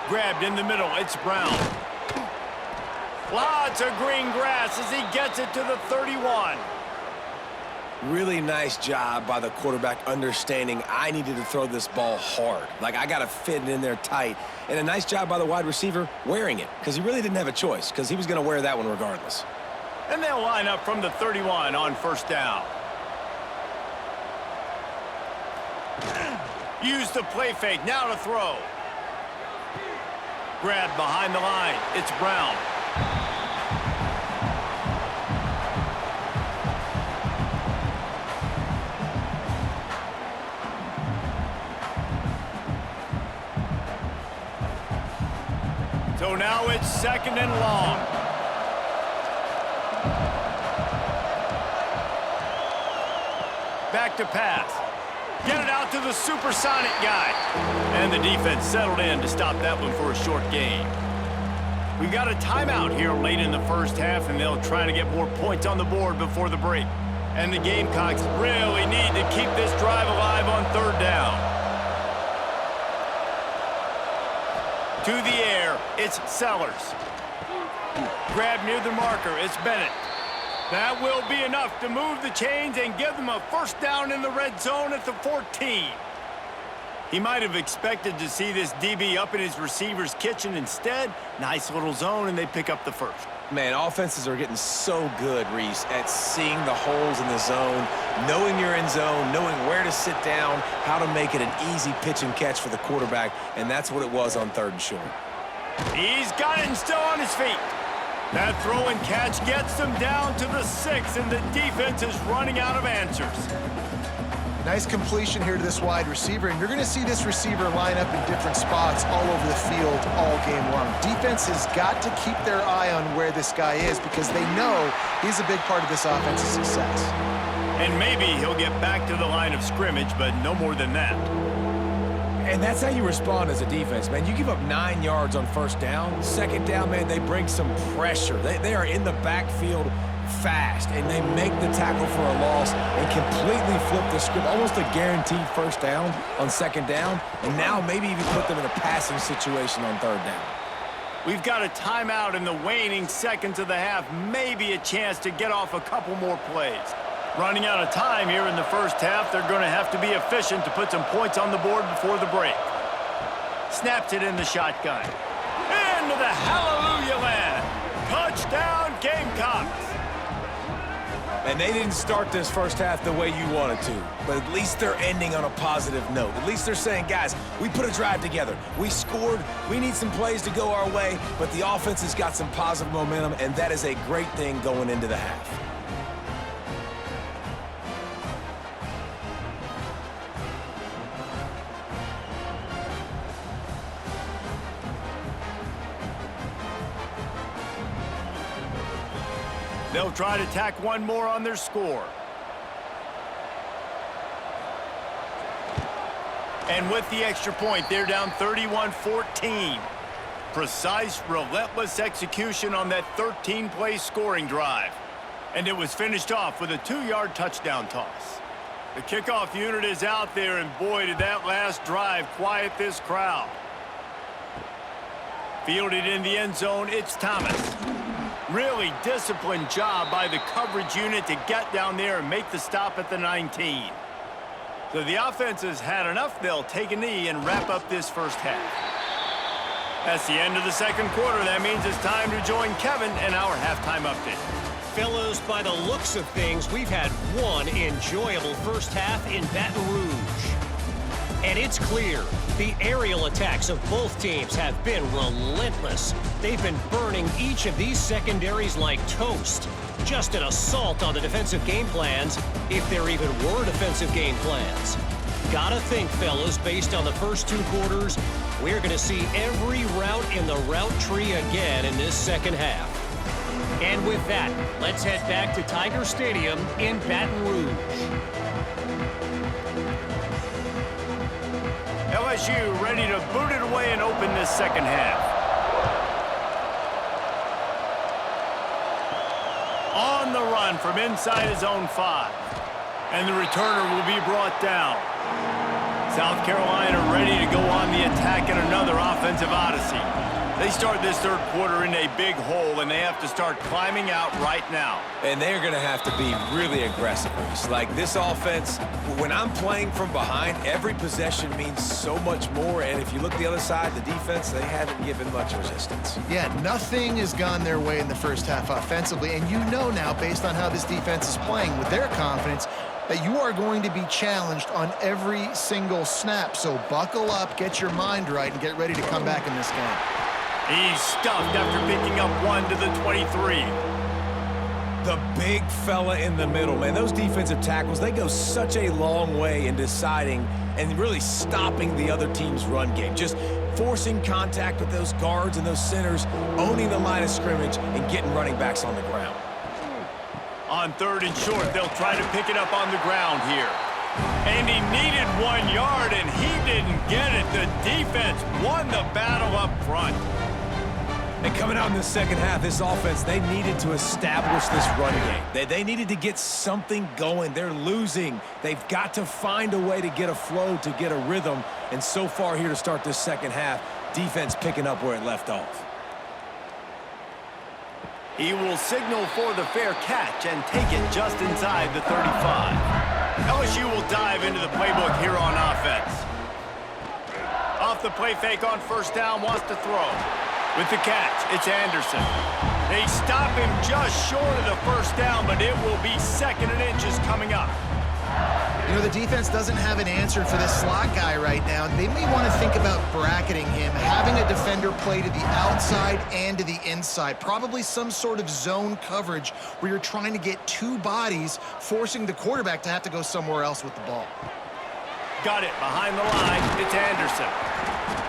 Grabbed in the middle. It's Brown. Lots of green grass as he gets it to the 31. Really nice job by the quarterback understanding I needed to throw this ball hard. Like, I got to fit it in there tight. And a nice job by the wide receiver wearing it, because he really didn't have a choice, because he was going to wear that one regardless. And they'll line up from the 31 on first down. Use the play fake. Now to throw. Grabbed behind the line. It's Brown. So now it's second and long. Back to pass. Get it out to the supersonic guy. And the defense settled in to stop that one for a short gain. We've got a timeout here late in the first half, and they'll try to get more points on the board before the break. And the Gamecocks really need to keep this drive alive on third down. To the air, it's Sellers. Grab near the marker, it's Bennett. That will be enough to move the chains and give them a first down in the red zone at the 14. He might have expected to see this DB up in his receiver's kitchen. Instead, nice little zone, and they pick up the first. Man, offenses are getting so good, Reese, at seeing the holes in the zone, knowing you're in zone, knowing where to sit down, how to make it an easy pitch and catch for the quarterback, and that's what it was on third and short. He's got it and still on his feet. That throw and catch gets them down to the 6, and the defense is running out of answers. Nice completion here to this wide receiver, and you're going to see this receiver line up in different spots all over the field all game long. Defense has got to keep their eye on where this guy is because they know he's a big part of this offense's success. And maybe he'll get back to the line of scrimmage, but no more than that. And that's how you respond as a defense, man. You give up 9 yards on first down. Second down, man, they bring some pressure. They are in the backfield fast, and they make the tackle for a loss and completely flip the script. Almost a guaranteed first down on second down, and now maybe even put them in a passing situation on third down. We've got a timeout in the waning seconds of the half. Maybe a chance to get off a couple more plays. Running out of time here in the first half. They're going to have to be efficient to put some points on the board before the break. Snaps it in the shotgun. Into the hallelujah land. Touchdown, Gamecocks. And they didn't start this first half the way you wanted to, but at least they're ending on a positive note. At least they're saying, guys, we put a drive together. We scored. We need some plays to go our way, but the offense has got some positive momentum, and that is a great thing going into the half. They'll try to tack one more on their score. And with the extra point, they're down 31-14. Precise, relentless execution on that 13-play scoring drive. And it was finished off with a 2-yard touchdown toss. The kickoff unit is out there, and boy, did that last drive quiet this crowd. Fielded in the end zone, it's Thomas. Really disciplined job by the coverage unit to get down there and make the stop at the 19. So the offense has had enough. They'll take a knee and wrap up this first half. That's the end of the second quarter. That means it's time to join Kevin in our halftime update. Fellows, by the looks of things, we've had one enjoyable first half in Baton Rouge. And it's clear, the aerial attacks of both teams have been relentless. They've been burning each of these secondaries like toast. Just an assault on the defensive game plans, if there even were defensive game plans. Gotta think, fellas, based on the first 2 quarters, we're going to see every route in the route tree again in this second half. And with that, let's head back to Tiger Stadium in Baton Rouge. LSU ready to boot it away and open this second half. On the run from inside his own 5. And the returner will be brought down. South Carolina ready to go on the attack in another offensive odyssey. They start this third quarter in a big hole, and they have to start climbing out right now. And they're going to have to be really aggressive. Like this offense, when I'm playing from behind, every possession means so much more. And if you look the other side, the defense, they haven't given much resistance. Yeah, nothing has gone their way in the first half offensively. And you know now, based on how this defense is playing with their confidence, that you are going to be challenged on every single snap. So buckle up, get your mind right, and get ready to come back in this game. He's stuffed after picking up 1 to the 23. The big fella in the middle, man. Those defensive tackles, they go such a long way in deciding and really stopping the other team's run game. Just forcing contact with those guards and those centers, owning the line of scrimmage, and getting running backs on the ground. On 3rd and short, they'll try to pick it up on the ground here. And he needed 1 yard, and he didn't get it. The defense won the battle up front. And coming out in the second half, this offense, they needed to establish this run game. They needed to get something going. They're losing. They've got to find a way to get a flow, to get a rhythm. And so far here to start this second half, defense picking up where it left off. He will signal for the fair catch and take it just inside the 35. LSU will dive into the playbook here on offense. Off the play fake on first down, wants to throw. With the catch, it's Anderson. They stop him just short of the first down, but it will be 2nd and inches coming up. You know, the defense doesn't have an answer for this slot guy right now. They may want to think about bracketing him, having a defender play to the outside and to the inside. Probably some sort of zone coverage where you're trying to get 2 bodies, forcing the quarterback to have to go somewhere else with the ball. Got it behind the line. It's Anderson.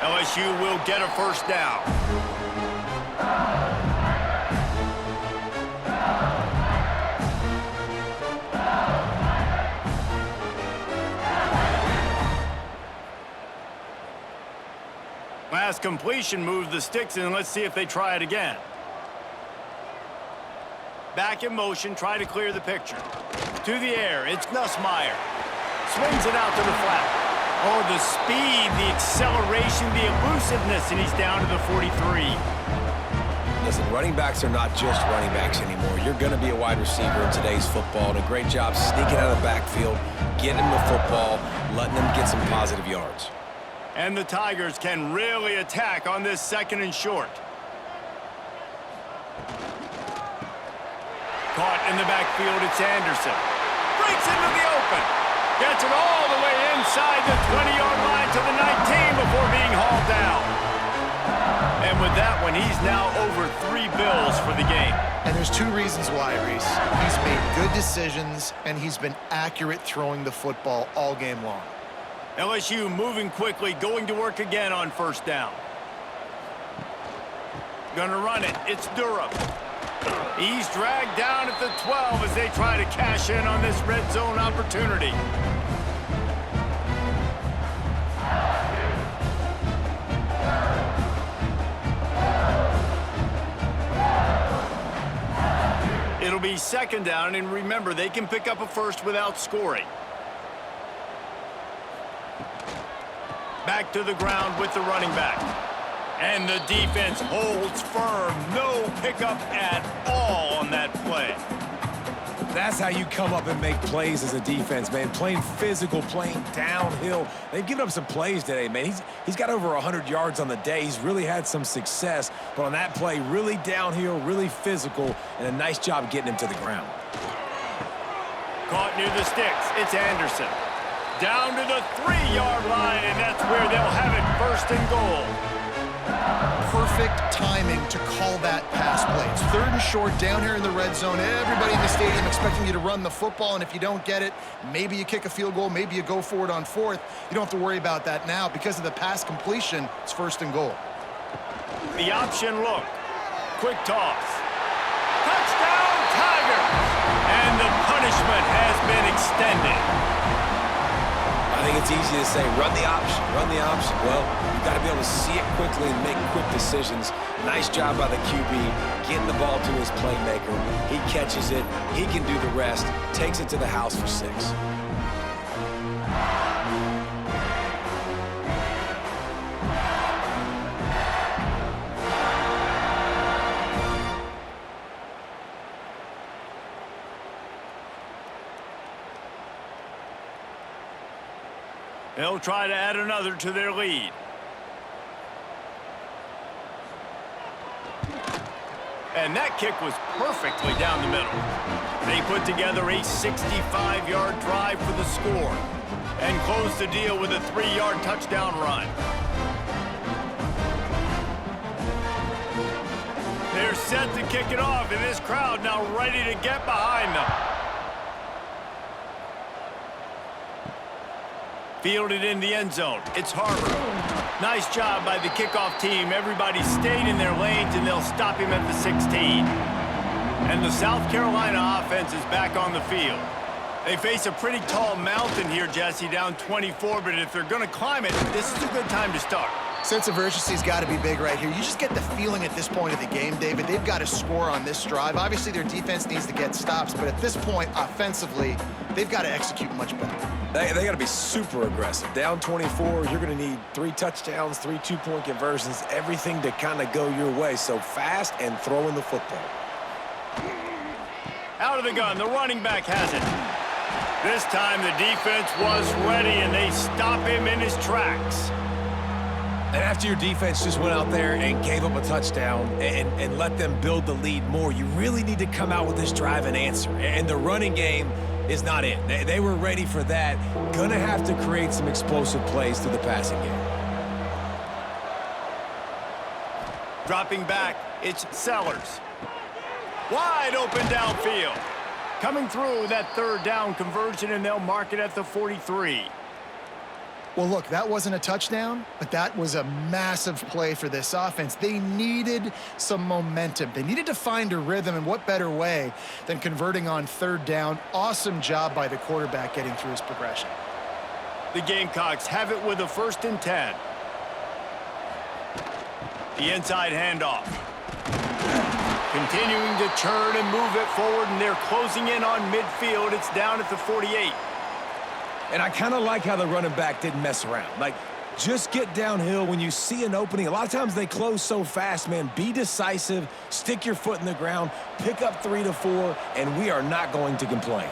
LSU will get a first down. Last completion moves the sticks in. Let's see if they try it again. Back in motion, try to clear the picture. To the air, it's Nussmeier. Swings it out to the flat. Oh, the speed, the acceleration, the elusiveness, and he's down to the 43. Listen, running backs are not just running backs anymore. You're going to be a wide receiver in today's football. And a great job sneaking out of the backfield, getting them the football, letting them get some positive yards. And the Tigers can really attack on this 2nd and short. Caught in the backfield, it's Anderson. Breaks into the open. Gets it all the way inside the 20-yard line to the 19 before being hauled down. And with that one, he's now over 3 bills for the game. And there's 2 reasons why, Reese. He's made good decisions, and he's been accurate throwing the football all game long. LSU moving quickly, going to work again on first down. Gonna run it. It's Durham. He's dragged down at the 12 as they try to cash in on this red zone opportunity. It'll be 2nd down, and remember, they can pick up a first without scoring. Back to the ground with the running back. And the defense holds firm. No pickup at all on that play. That's how you come up and make plays as a defense, man. Playing physical, playing downhill. They've given up some plays today, man. He's got over 100 yards on the day. He's really had some success. But on that play, really downhill, really physical, and a nice job getting him to the ground. Caught near the sticks. It's Anderson. Down to the 3-yard line, and that's where they'll have it, first and goal. Perfect timing to call that pass play. It's 3rd and short down here in the red zone. Everybody in the stadium expecting you to run the football, and if you don't get it, maybe you kick a field goal, maybe you go for it on 4th. You don't have to worry about that now. Because of the pass completion, it's 1st and goal. The option look. Quick toss. Touchdown, Tigers! And the punishment has been extended. I think it's easy to say, run the option, run the option. Well, you've got to be able to see it quickly and make quick decisions. Nice job by the QB, getting the ball to his playmaker. He catches it. He can do the rest. Takes it to the house for 6. They'll try to add another to their lead. And that kick was perfectly down the middle. They put together a 65-yard drive for the score and closed the deal with a 3-yard touchdown run. They're set to kick it off, and this crowd now ready to get behind them. Fielded in the end zone. It's Harper. Nice job by the kickoff team. Everybody stayed in their lanes, and they'll stop him at the 16. And the South Carolina offense is back on the field. They face a pretty tall mountain here, Jesse, down 24, but if they're going to climb it, this is a good time to start. Sense of urgency's got to be big right here. You just get the feeling at this point of the game, David, they've got to score on this drive. Obviously, their defense needs to get stops, but at this point, offensively, they've got to execute much better. They got to be super aggressive. Down 24, you're going to need 3 touchdowns, 3 two-point conversions, everything to kind of go your way. So fast and throwing the football. Out of the gun, the running back has it. This time the defense was ready, and they stop him in his tracks. And after your defense just went out there and gave up a touchdown and let them build the lead more, you really need to come out with this drive and answer. And the running game is not it. They were ready for that. Gonna have to create some explosive plays through the passing game. Dropping back, it's Sellers. Wide open downfield. Coming through that 3rd down conversion, and they'll mark it at the 43. Well, look, that wasn't a touchdown, but that was a massive play for this offense. They needed some momentum. They needed to find a rhythm, and what better way than converting on 3rd down. Awesome job by the quarterback getting through his progression. The Gamecocks have it with a 1st and 10. The inside handoff. Continuing to churn and move it forward, and they're closing in on midfield. It's down at the 48. And I kind of like how the running back didn't mess around. Like, just get downhill when you see an opening. A lot of times they close so fast, man. Be decisive, stick your foot in the ground, pick up 3 to 4, and we are not going to complain.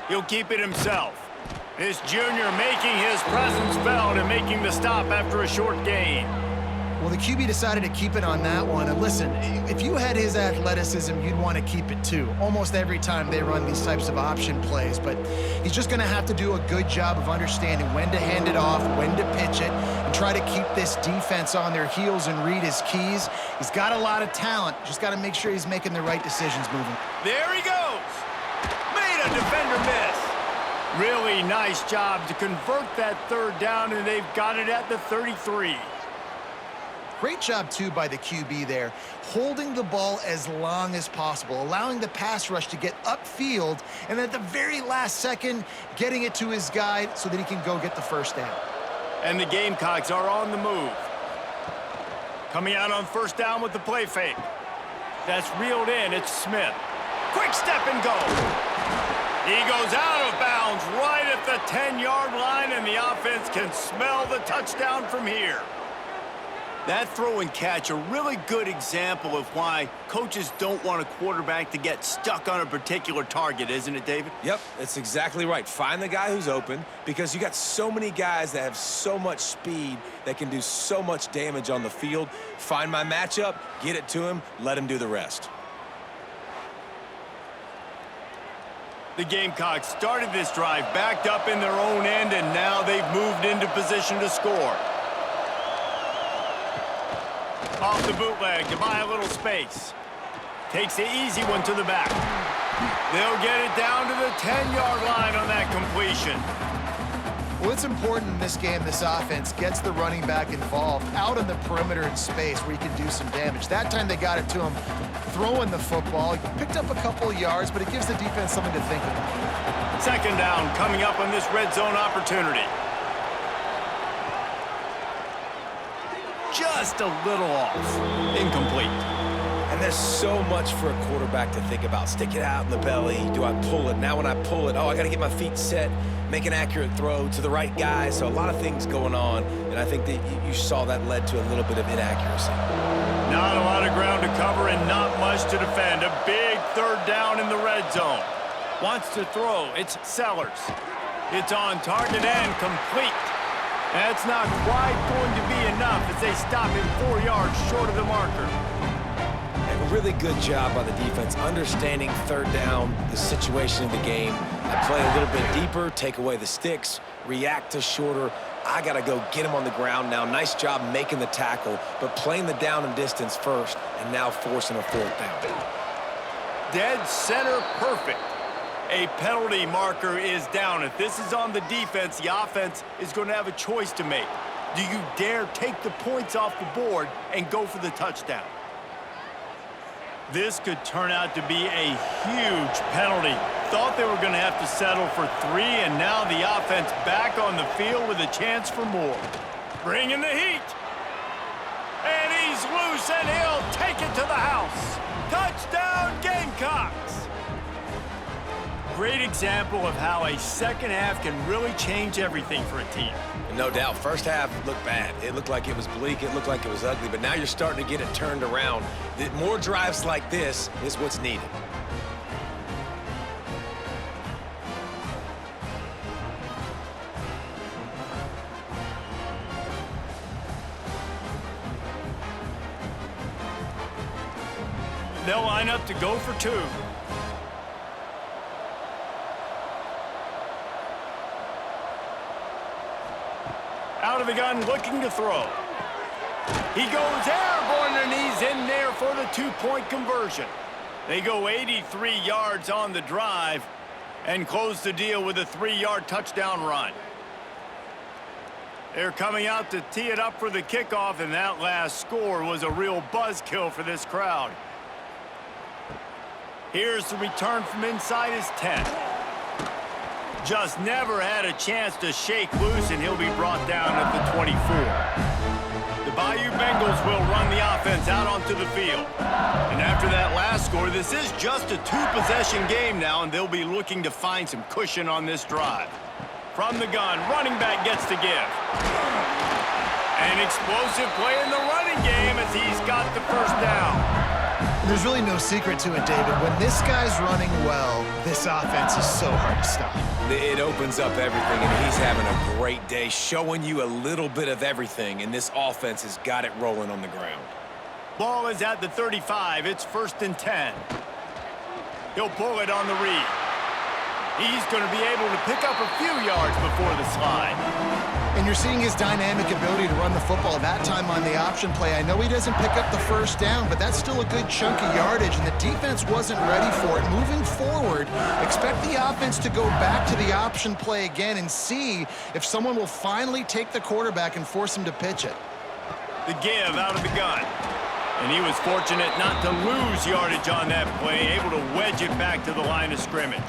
He'll keep it himself. This junior making his presence felt and making the stop after a short gain. Well, the QB decided to keep it on that one. And listen, if you had his athleticism, you'd want to keep it too. Almost every time they run these types of option plays. But he's just going to have to do a good job of understanding when to hand it off, when to pitch it, and try to keep this defense on their heels and read his keys. He's got a lot of talent. Just got to make sure he's making the right decisions moving. There he goes. Made a defender miss. Really nice job to convert that 3rd down, and they've got it at the 33. Great job, too, by the QB there, holding the ball as long as possible, allowing the pass rush to get upfield, and at the very last second, getting it to his guy so that he can go get the 1st down. And the Gamecocks are on the move. Coming out on 1st down with the play fake. That's reeled in. It's Smith. Quick step and go. He goes out of bounds right at the 10-yard line, and the offense can smell the touchdown from here. That throw and catch, a really good example of why coaches don't want a quarterback to get stuck on a particular target, isn't it, David? Yep, that's exactly right. Find the guy who's open, because you got so many guys that have so much speed that can do so much damage on the field. Find my matchup, get it to him, let him do the rest. The Gamecocks started this drive backed up in their own end, and now they've moved into position to score. Off the bootleg to buy a little space. Takes the easy one to the back. They'll get it down to the 10-yard line on that completion. Well, it's important in this game, this offense gets the running back involved out on the perimeter in space where he can do some damage. That time they got it to him throwing the football. He picked up a couple of yards, but it gives the defense something to think about. Second down coming up on this red zone opportunity. Just a little off. Incomplete. And there's so much for a quarterback to think about. Stick it out in the belly. Do I pull it? Now when I pull it, oh, I got to get my feet set, make an accurate throw to the right guy. So a lot of things going on, and I think that you saw that led to a little bit of inaccuracy. Not a lot of ground to cover and not much to defend. A big third down in the red zone. Wants to throw. It's Sellers. It's on target and complete. That's not quite going to be enough as they stop him 4 yards short of the marker. A really good job by the defense, understanding third down, the situation of the game. I play a little bit deeper, take away the sticks, react to shorter. I got to go get him on the ground now. Nice job making the tackle, but playing the down and distance first, and now forcing a fourth down. Dead center perfect. A penalty marker is down. If this is on the defense, the offense is going to have a choice to make. Do you dare take the points off the board and go for the touchdown? This could turn out to be a huge penalty. Thought they were going to have to settle for 3, and now the offense back on the field with a chance for more. Bringing the heat. And he's loose, and he'll take it to the house. Touchdown, Gamecocks! Great example of how a second half can really change everything for a team. No doubt. First half looked bad. It looked like it was bleak. It looked like it was ugly. But now you're starting to get it turned around. More drives like this is what's needed. They'll line up to go for 2. Out of the gun, looking to throw. He goes airborne, and he's in there for the 2-point conversion. They go 83 yards on the drive and close the deal with a 3-yard touchdown run. They're coming out to tee it up for the kickoff, and that last score was a real buzzkill for this crowd. Here's the return from inside his 10. Just never had a chance to shake loose, and he'll be brought down at the 24. The Bayou Bengals will run the offense out onto the field. And after that last score, this is just a 2-possession game now, and they'll be looking to find some cushion on this drive. From the gun, running back gets to give. An explosive play in the running game as he's got the first down. There's really no secret to it, David. When this guy's running well, this offense is so hard to stop. It opens up everything, and he's having a great day, showing you a little bit of everything, and this offense has got it rolling on the ground. Ball is at the 35. It's 1st and 10. He'll pull it on the read. He's going to be able to pick up a few yards before the slide. And you're seeing his dynamic ability to run the football. That time on the option play, I know he doesn't pick up the first down, but that's still a good chunk of yardage, and the defense wasn't ready for it. Moving forward, expect the offense to go back to the option play again and see if someone will finally take the quarterback and force him to pitch it. The give out of the gun. And he was fortunate not to lose yardage on that play, able to wedge it back to the line of scrimmage.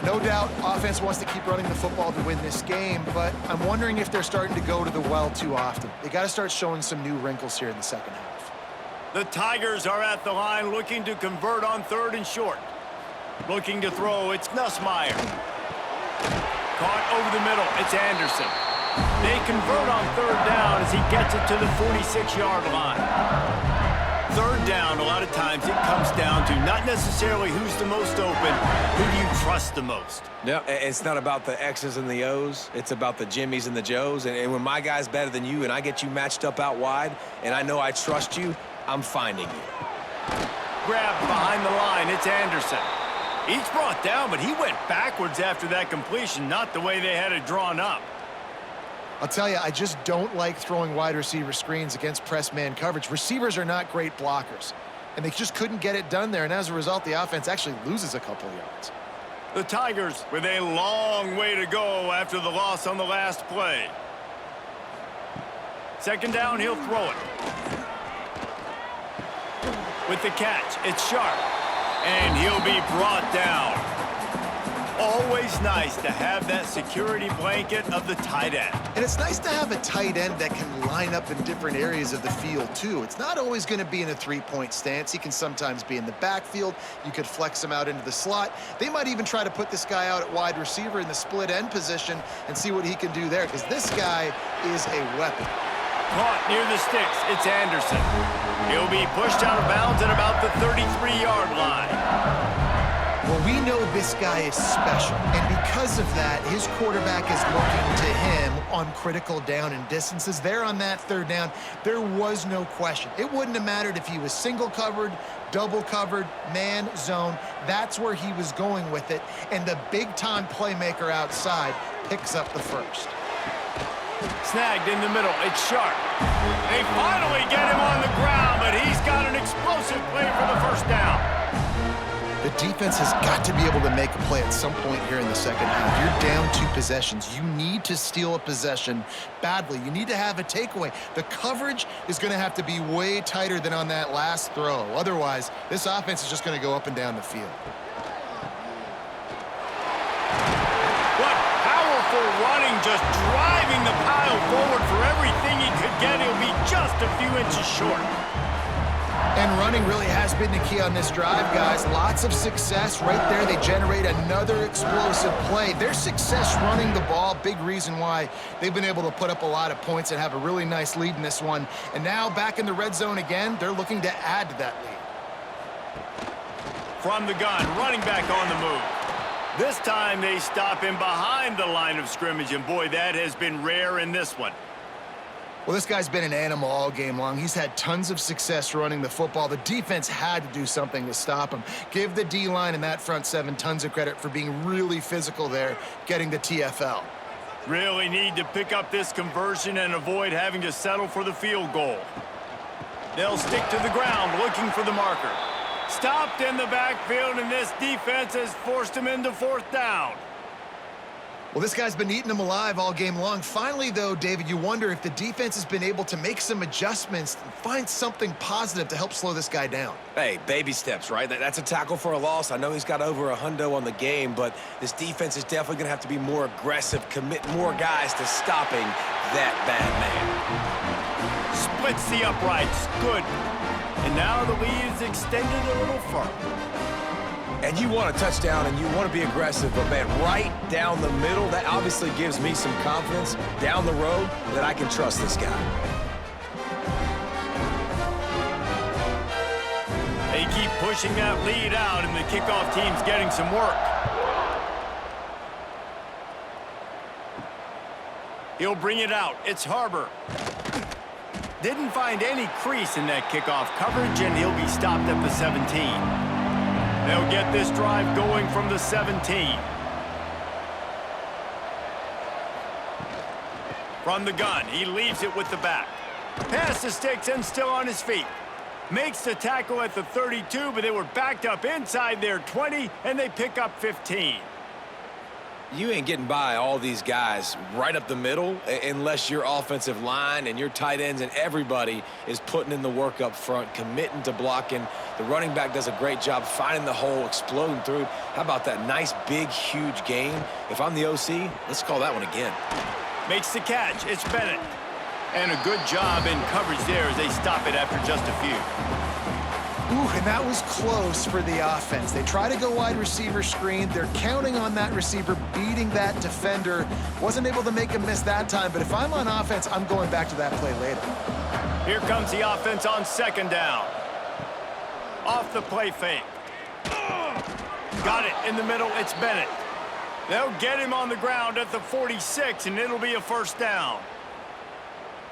No doubt, offense wants to keep running the football to win this game, but I'm wondering if they're starting to go to the well too often. They got to start showing some new wrinkles here in the second half. The Tigers are at the line looking to convert on 3rd and short. Looking to throw, it's Nussmeier. Caught over the middle, it's Anderson. They convert on third down as he gets it to the 46-yard line. Third down, a lot of times it comes down to not necessarily who's the most open, who do you trust the most? Yeah, it's not about the X's and the O's. It's about the Jimmies and the Joes. And when my guy's better than you and I get you matched up out wide and I know I trust you, I'm finding you. Grab behind the line, it's Anderson. He's brought down, but he went backwards after that completion, not the way they had it drawn up. I'll tell you, I just don't like throwing wide receiver screens against press man coverage. Receivers are not great blockers, and they just couldn't get it done there, and as a result, the offense actually loses a couple yards. The Tigers with a long way to go after the loss on the last play. Second down, he'll throw it. With the catch, it's Sharp, and he'll be brought down. Always nice to have that security blanket of the tight end. And it's nice to have a tight end that can line up in different areas of the field, too. It's not always going to be in a three-point stance. He can sometimes be in the backfield. You could flex him out into the slot. They might even try to put this guy out at wide receiver in the split end position and see what he can do there, because this guy is a weapon. Caught near the sticks, it's Anderson. He'll be pushed out of bounds at about the 33-yard line. Well, we know this guy is special, and because of that, his quarterback is looking to him on critical down and distances. There on that third down, there was no question. It wouldn't have mattered if he was single covered, double covered, man, zone. That's where he was going with it, and the big-time playmaker outside picks up the first. Snagged in the middle, it's Sharp. They finally get him on the ground, but he's got an explosive play for the first down. The defense has got to be able to make a play at some point here in the second half. You're down 2 possessions. You need to steal a possession badly. You need to have a takeaway. The coverage is going to have to be way tighter than on that last throw. Otherwise, this offense is just going to go up and down the field. What powerful running, just driving the pile forward for everything he could get. He'll be just a few inches short. And running really has been the key on this drive, guys. Lots of success right there. They generate another explosive play. Their success running the ball, big reason why they've been able to put up a lot of points and have a really nice lead in this one. And now back in the red zone again, they're looking to add to that lead. From the gun, running back on the move. This time they stop him behind the line of scrimmage, and boy, that has been rare in this one. Well, this guy's been an animal all game long. He's had tons of success running the football. The defense had to do something to stop him. Give the D-line and that front seven tons of credit for being really physical there, getting the TFL. Really need to pick up this conversion and avoid having to settle for the field goal. They'll stick to the ground looking for the marker. Stopped in the backfield, and this defense has forced him into fourth down. Well, this guy's been eating them alive all game long. Finally, though, David, you wonder if the defense has been able to make some adjustments and find something positive to help slow this guy down. Hey, baby steps, right? That's a tackle for a loss. I know he's got over a hundo on the game, but this defense is definitely going to have to be more aggressive, commit more guys to stopping that bad man. Splits the uprights. Good. And now the lead is extended a little further. And you want a touchdown and you want to be aggressive, but man, right down the middle, that obviously gives me some confidence down the road that I can trust this guy. They keep pushing that lead out, and the kickoff team's getting some work. He'll bring it out. It's Harbor. Didn't find any crease in that kickoff coverage, and he'll be stopped at the 17. They'll get this drive going from the 17. From the gun, he leaves it with the back. Past the sticks and still on his feet. Makes the tackle at the 32, but they were backed up inside their 20, and they pick up 15. You ain't getting by all these guys right up the middle unless your offensive line and your tight ends and everybody is putting in the work up front, committing to blocking. The running back does a great job finding the hole, exploding through. How about that nice, big, huge gain? If I'm the OC, let's call that one again. Makes the catch. It's Bennett. And a good job in coverage there as they stop it after just a few. Ooh, and that was close for the offense. They try to go wide receiver screen. They're counting on that receiver beating that defender. Wasn't able to make him miss that time, but if I'm on offense, I'm going back to that play later. Here comes the offense on second down. Off the play fake. Got it in the middle. It's Bennett. They'll get him on the ground at the 46, and it'll be a first down.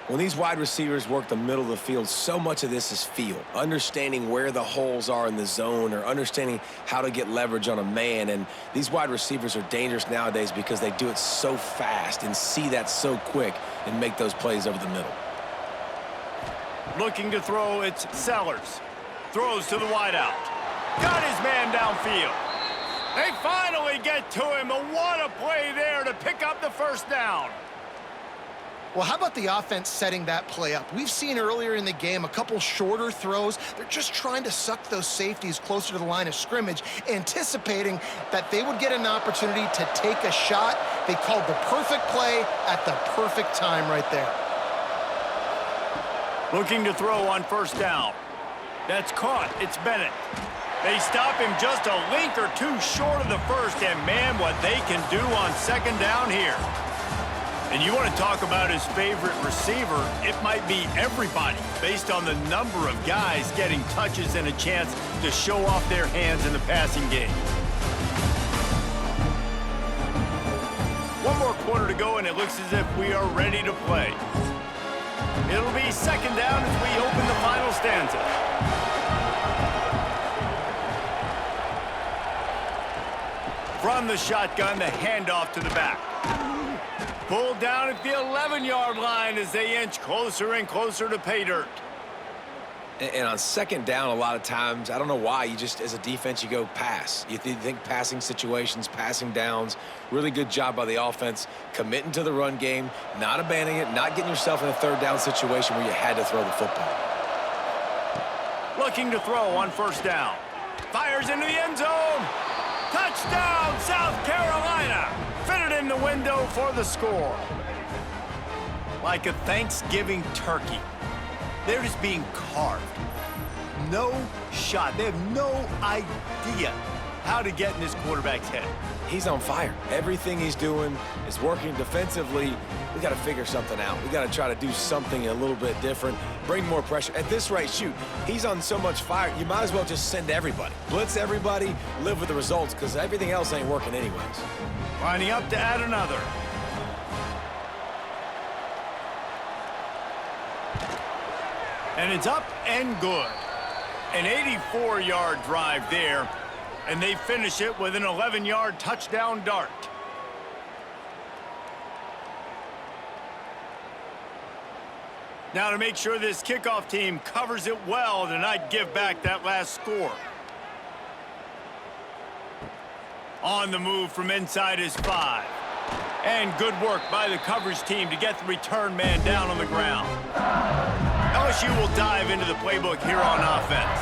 When these wide receivers work the middle of the field, so much of this is feel. Understanding where the holes are in the zone or understanding how to get leverage on a man. And these wide receivers are dangerous nowadays because they do it so fast and see that so quick and make those plays over the middle. Looking to throw, it's Sellers. Throws to the wideout. Got his man downfield. They finally get to him. What a play there to pick up the first down. Well, how about the offense setting that play up? We've seen earlier in the game a couple shorter throws. They're just trying to suck those safeties closer to the line of scrimmage, anticipating that they would get an opportunity to take a shot. They called the perfect play at the perfect time right there. Looking to throw on first down. That's caught. It's Bennett. They stop him just a link or two short of the first, and man, what they can do on second down here. And you want to talk about his favorite receiver, it might be everybody based on the number of guys getting touches and a chance to show off their hands in the passing game. One more quarter to go, and it looks as if we are ready to play. It'll be second down as we open the final stanza. From the shotgun, the handoff to the back. Pulled down at the 11-yard line as they inch closer and closer to pay dirt. And on second down, a lot of times, I don't know why, you just, as a defense, you go pass. You think passing situations, passing downs. Really good job by the offense, committing to the run game, not abandoning it, not getting yourself in a third down situation where you had to throw the football. Looking to throw on first down. Fires into the end zone. Touchdown, South Carolina. Fitted in the window for the score. Like a Thanksgiving turkey. They're just being carved. No shot. They have no idea how to get in this quarterback's head. He's on fire. Everything he's doing is working defensively. We got to figure something out. We got to try to do something a little bit different, bring more pressure. At this rate, shoot, he's on so much fire, you might as well just send everybody. Blitz everybody, live with the results, because everything else ain't working anyways. Lining up to add another. And it's up and good. An 84-yard drive there, and they finish it with an 11-yard touchdown dart. Now to make sure this kickoff team covers it well to not give back that last score. On the move from inside his 5. And good work by the coverage team to get the return man down on the ground. LSU will dive into the playbook here on offense.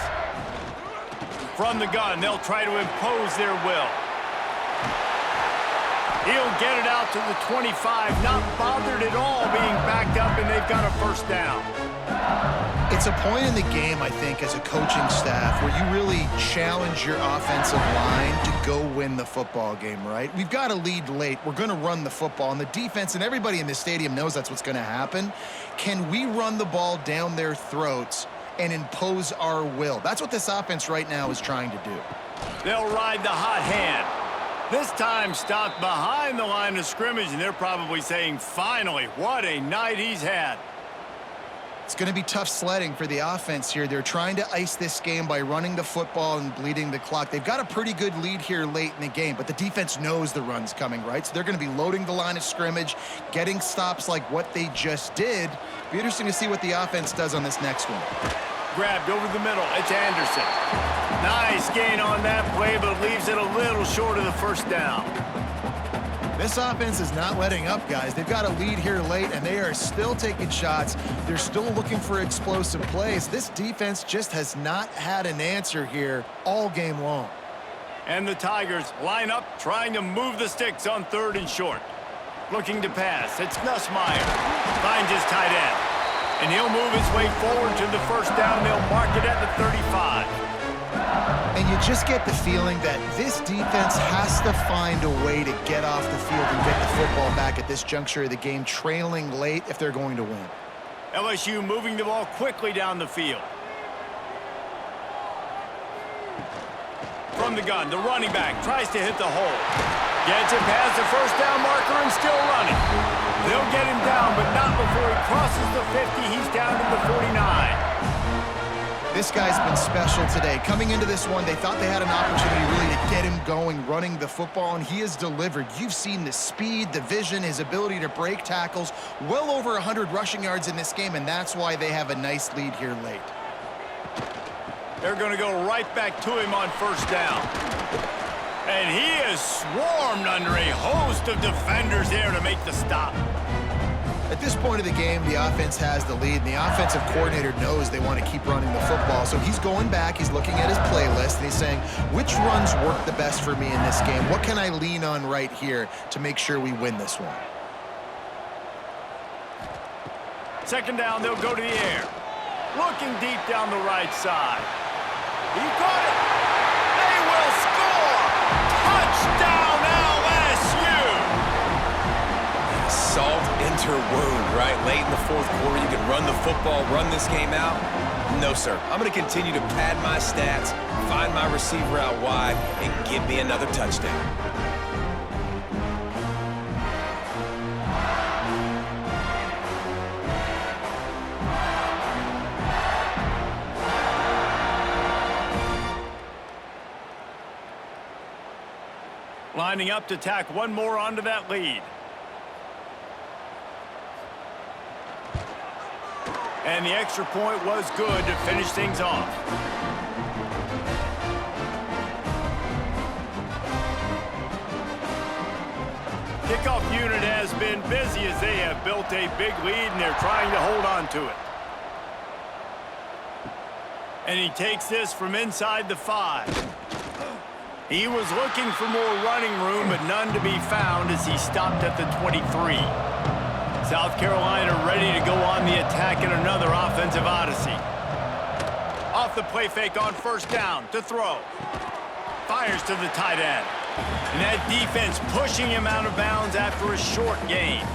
From the gun, they'll try to impose their will. He'll get it out to the 25, not bothered at all being backed up, and they've got a first down. It's a point in the game, I think, as a coaching staff where you really challenge your offensive line to go win the football game, right? We've got to lead late. We're going to run the football, and the defense and everybody in this stadium knows that's what's going to happen. Can we run the ball down their throats and impose our will? That's what this offense right now is trying to do. They'll ride the hot hand. This time stopped behind the line of scrimmage, and they're probably saying, finally, what a night he's had. It's going to be tough sledding for the offense here. They're trying to ice this game by running the football and bleeding the clock. They've got a pretty good lead here late in the game, but the defense knows the run's coming, right? So they're going to be loading the line of scrimmage, getting stops like what they just did. Be interesting to see what the offense does on this next one. Grabbed over the middle. It's Anderson. Nice gain on that play, but leaves it a little short of the first down. This offense is not letting up, guys. They've got a lead here late, and they are still taking shots. They're still looking for explosive plays. This defense just has not had an answer here all game long. And the Tigers line up, trying to move the sticks on third and short. Looking to pass. It's Nussmeier. Finds his tight end. And he'll move his way forward to the first down. They'll mark it at the 35. And you just get the feeling that this defense has to find a way to get off the field and get the football back at this juncture of the game, trailing late if they're going to win. LSU moving the ball quickly down the field. From the gun, the running back tries to hit the hole. Gets it past the first down marker and still running. They'll get him down, but not before he crosses the 50. He's down to the 49. This guy's been special today. Coming into this one, they thought they had an opportunity really to get him going, running the football, and he has delivered. You've seen the speed, the vision, his ability to break tackles. Well over 100 rushing yards in this game, and that's why they have a nice lead here late. They're going to go right back to him on first down. And he is swarmed under a host of defenders there to make the stop. At this point of the game, the offense has the lead, and the offensive coordinator knows they want to keep running the football. So he's going back, he's looking at his playlist, and he's saying, which runs work the best for me in this game? What can I lean on right here to make sure we win this one? Second down, they'll go to the air. Looking deep down the right side. He caught it. They will score. Touchdown, LSU. Salt into wound, right? Late in the fourth quarter, you can run the football, run this game out. No, sir. I'm going to continue to pad my stats, find my receiver out wide, and give me another touchdown. Lining up to tack one more onto that lead. And the extra point was good to finish things off. Kickoff unit has been busy as they have built a big lead and they're trying to hold on to it. And he takes this from inside the 5. He was looking for more running room, but none to be found as he stopped at the 23. South Carolina ready to go on the attack in another offensive odyssey. Off the play fake on first down to throw. Fires to the tight end. And that defense pushing him out of bounds after a short gain.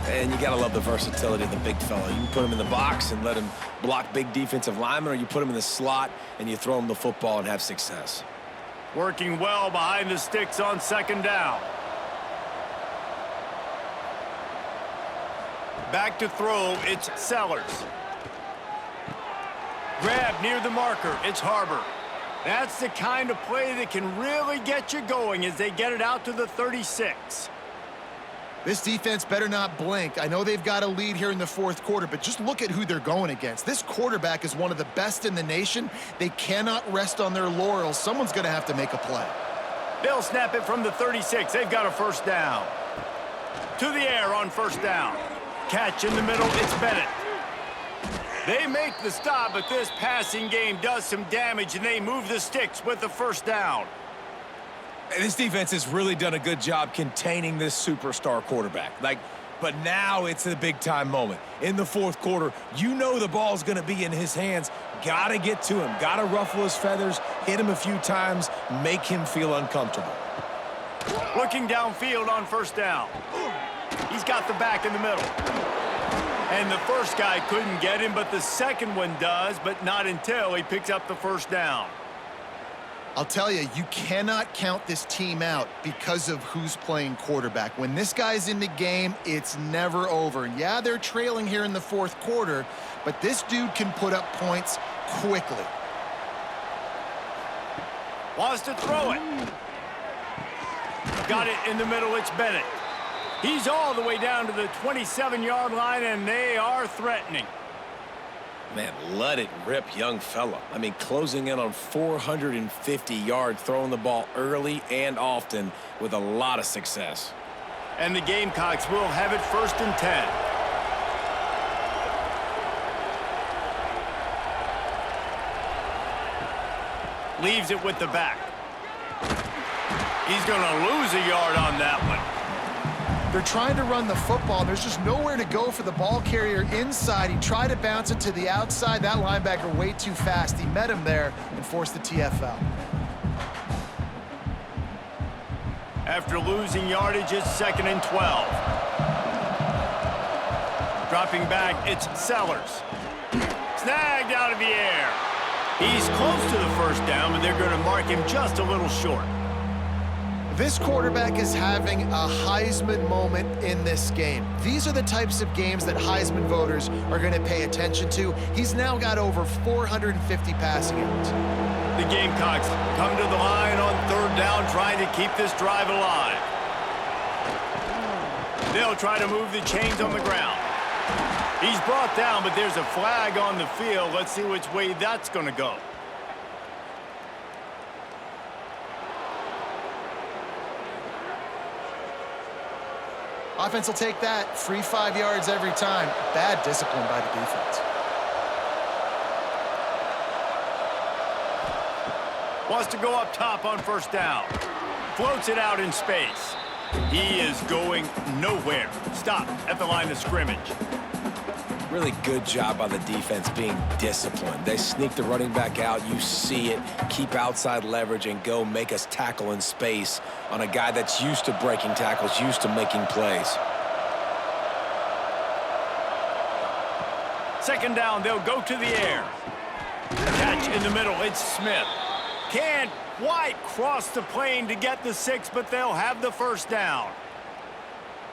And you got to love the versatility of the big fella. You can put him in the box and let him block big defensive linemen, or you put him in the slot and you throw him the football and have success. Working well behind the sticks on second down. Back to throw, it's Sellers. Grab near the marker, it's Harbor. That's the kind of play that can really get you going as they get it out to the 36. This defense better not blink. I know they've got a lead here in the fourth quarter, but just look at who they're going against. This quarterback is one of the best in the nation. They cannot rest on their laurels. Someone's going to have to make a play. They'll snap it from the 36. They've got a first down. To the air on first down. Catch in the middle, it's Bennett. They make the stop, but this passing game does some damage, and they move the sticks with the first down. This defense has really done a good job containing this superstar quarterback. But now it's a big-time moment. In the fourth quarter, you know the ball's going to be in his hands. Got to get to him. Got to ruffle his feathers, hit him a few times, make him feel uncomfortable. Looking downfield on first down. He's got the back in the middle. And the first guy couldn't get him, but the second one does, but not until he picks up the first down. I'll tell you, you cannot count this team out because of who's playing quarterback. When this guy's in the game, it's never over. Yeah, they're trailing here in the fourth quarter, but this dude can put up points quickly. Wants to throw it. Got it in the middle, it's Bennett. He's all the way down to the 27-yard line, and they are threatening. Man, let it rip, young fella. I mean, closing in on 450 yards, throwing the ball early and often with a lot of success. And the Gamecocks will have it 1st and 10. Leaves it with the back. He's going to lose a yard on that one. They're trying to run the football. There's just nowhere to go for the ball carrier inside. He tried to bounce it to the outside. That linebacker way too fast. He met him there and forced the TFL. After losing yardage, it's 2nd and 12. Dropping back, it's Sellers. Snagged out of the air. He's close to the first down, but they're going to mark him just a little short. This quarterback is having a Heisman moment in this game. These are the types of games that Heisman voters are going to pay attention to. He's now got over 450 passing yards. The Gamecocks come to the line on 3rd down, trying to keep this drive alive. They'll try to move the chains on the ground. He's brought down, but there's a flag on the field. Let's see which way that's going to go. Offense will take that. Free 5 yards every time. Bad discipline by the defense. Wants to go up top on 1st down. Floats it out in space. He is going nowhere. Stop at the line of scrimmage. Really good job by the defense being disciplined. They sneak the running back out. You see it. Keep outside leverage and go make us tackle in space on a guy that's used to breaking tackles, used to making plays. 2nd down, they'll go to the air. Catch in the middle, it's Smith. Can't quite cross the plane to get the 6, but they'll have the 1st down.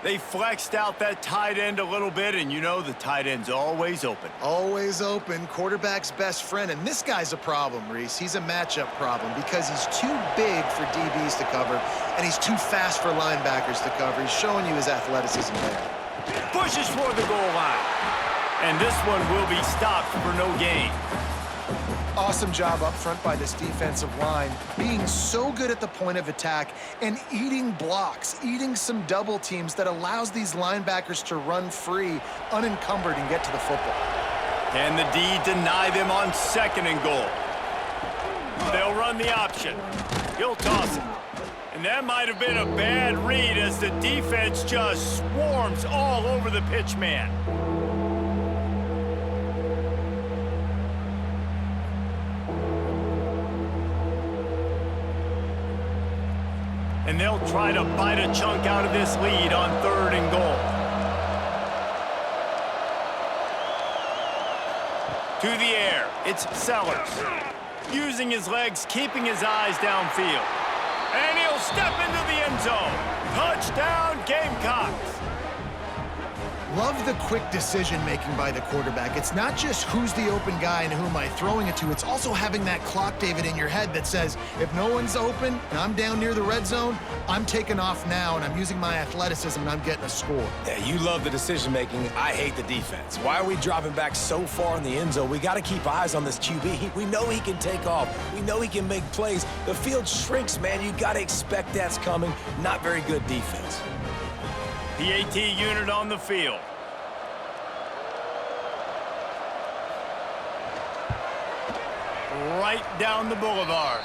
They flexed out that tight end a little bit, and you know the tight end's always open. Always open. Quarterback's best friend. And this guy's a problem, Reese. He's a matchup problem because he's too big for DBs to cover, and he's too fast for linebackers to cover. He's showing you his athleticism there. Pushes for the goal line. And this one will be stopped for no gain. Awesome job up front by this defensive line, being so good at the point of attack and eating blocks, eating some double teams that allows these linebackers to run free, unencumbered, and get to the football. Can the D deny them on 2nd and goal? They'll run the option. He'll toss it. And that might have been a bad read as the defense just swarms all over the pitch man. And they'll try to bite a chunk out of this lead on 3rd and goal. To the air, it's Sellers. Using his legs, keeping his eyes downfield. And he'll step into the end zone. Touchdown, Gamecocks. Love the quick decision-making by the quarterback. It's not just who's the open guy and who am I throwing it to. It's also having that clock, David, in your head that says, if no one's open and I'm down near the red zone, I'm taking off now and I'm using my athleticism and I'm getting a score. Yeah, you love the decision-making. I hate the defense. Why are we dropping back so far in the end zone? We got to keep eyes on this QB. We know he can take off. We know he can make plays. The field shrinks, man. You got to expect that's coming. Not very good defense. PAT unit on the field. Right down the boulevard.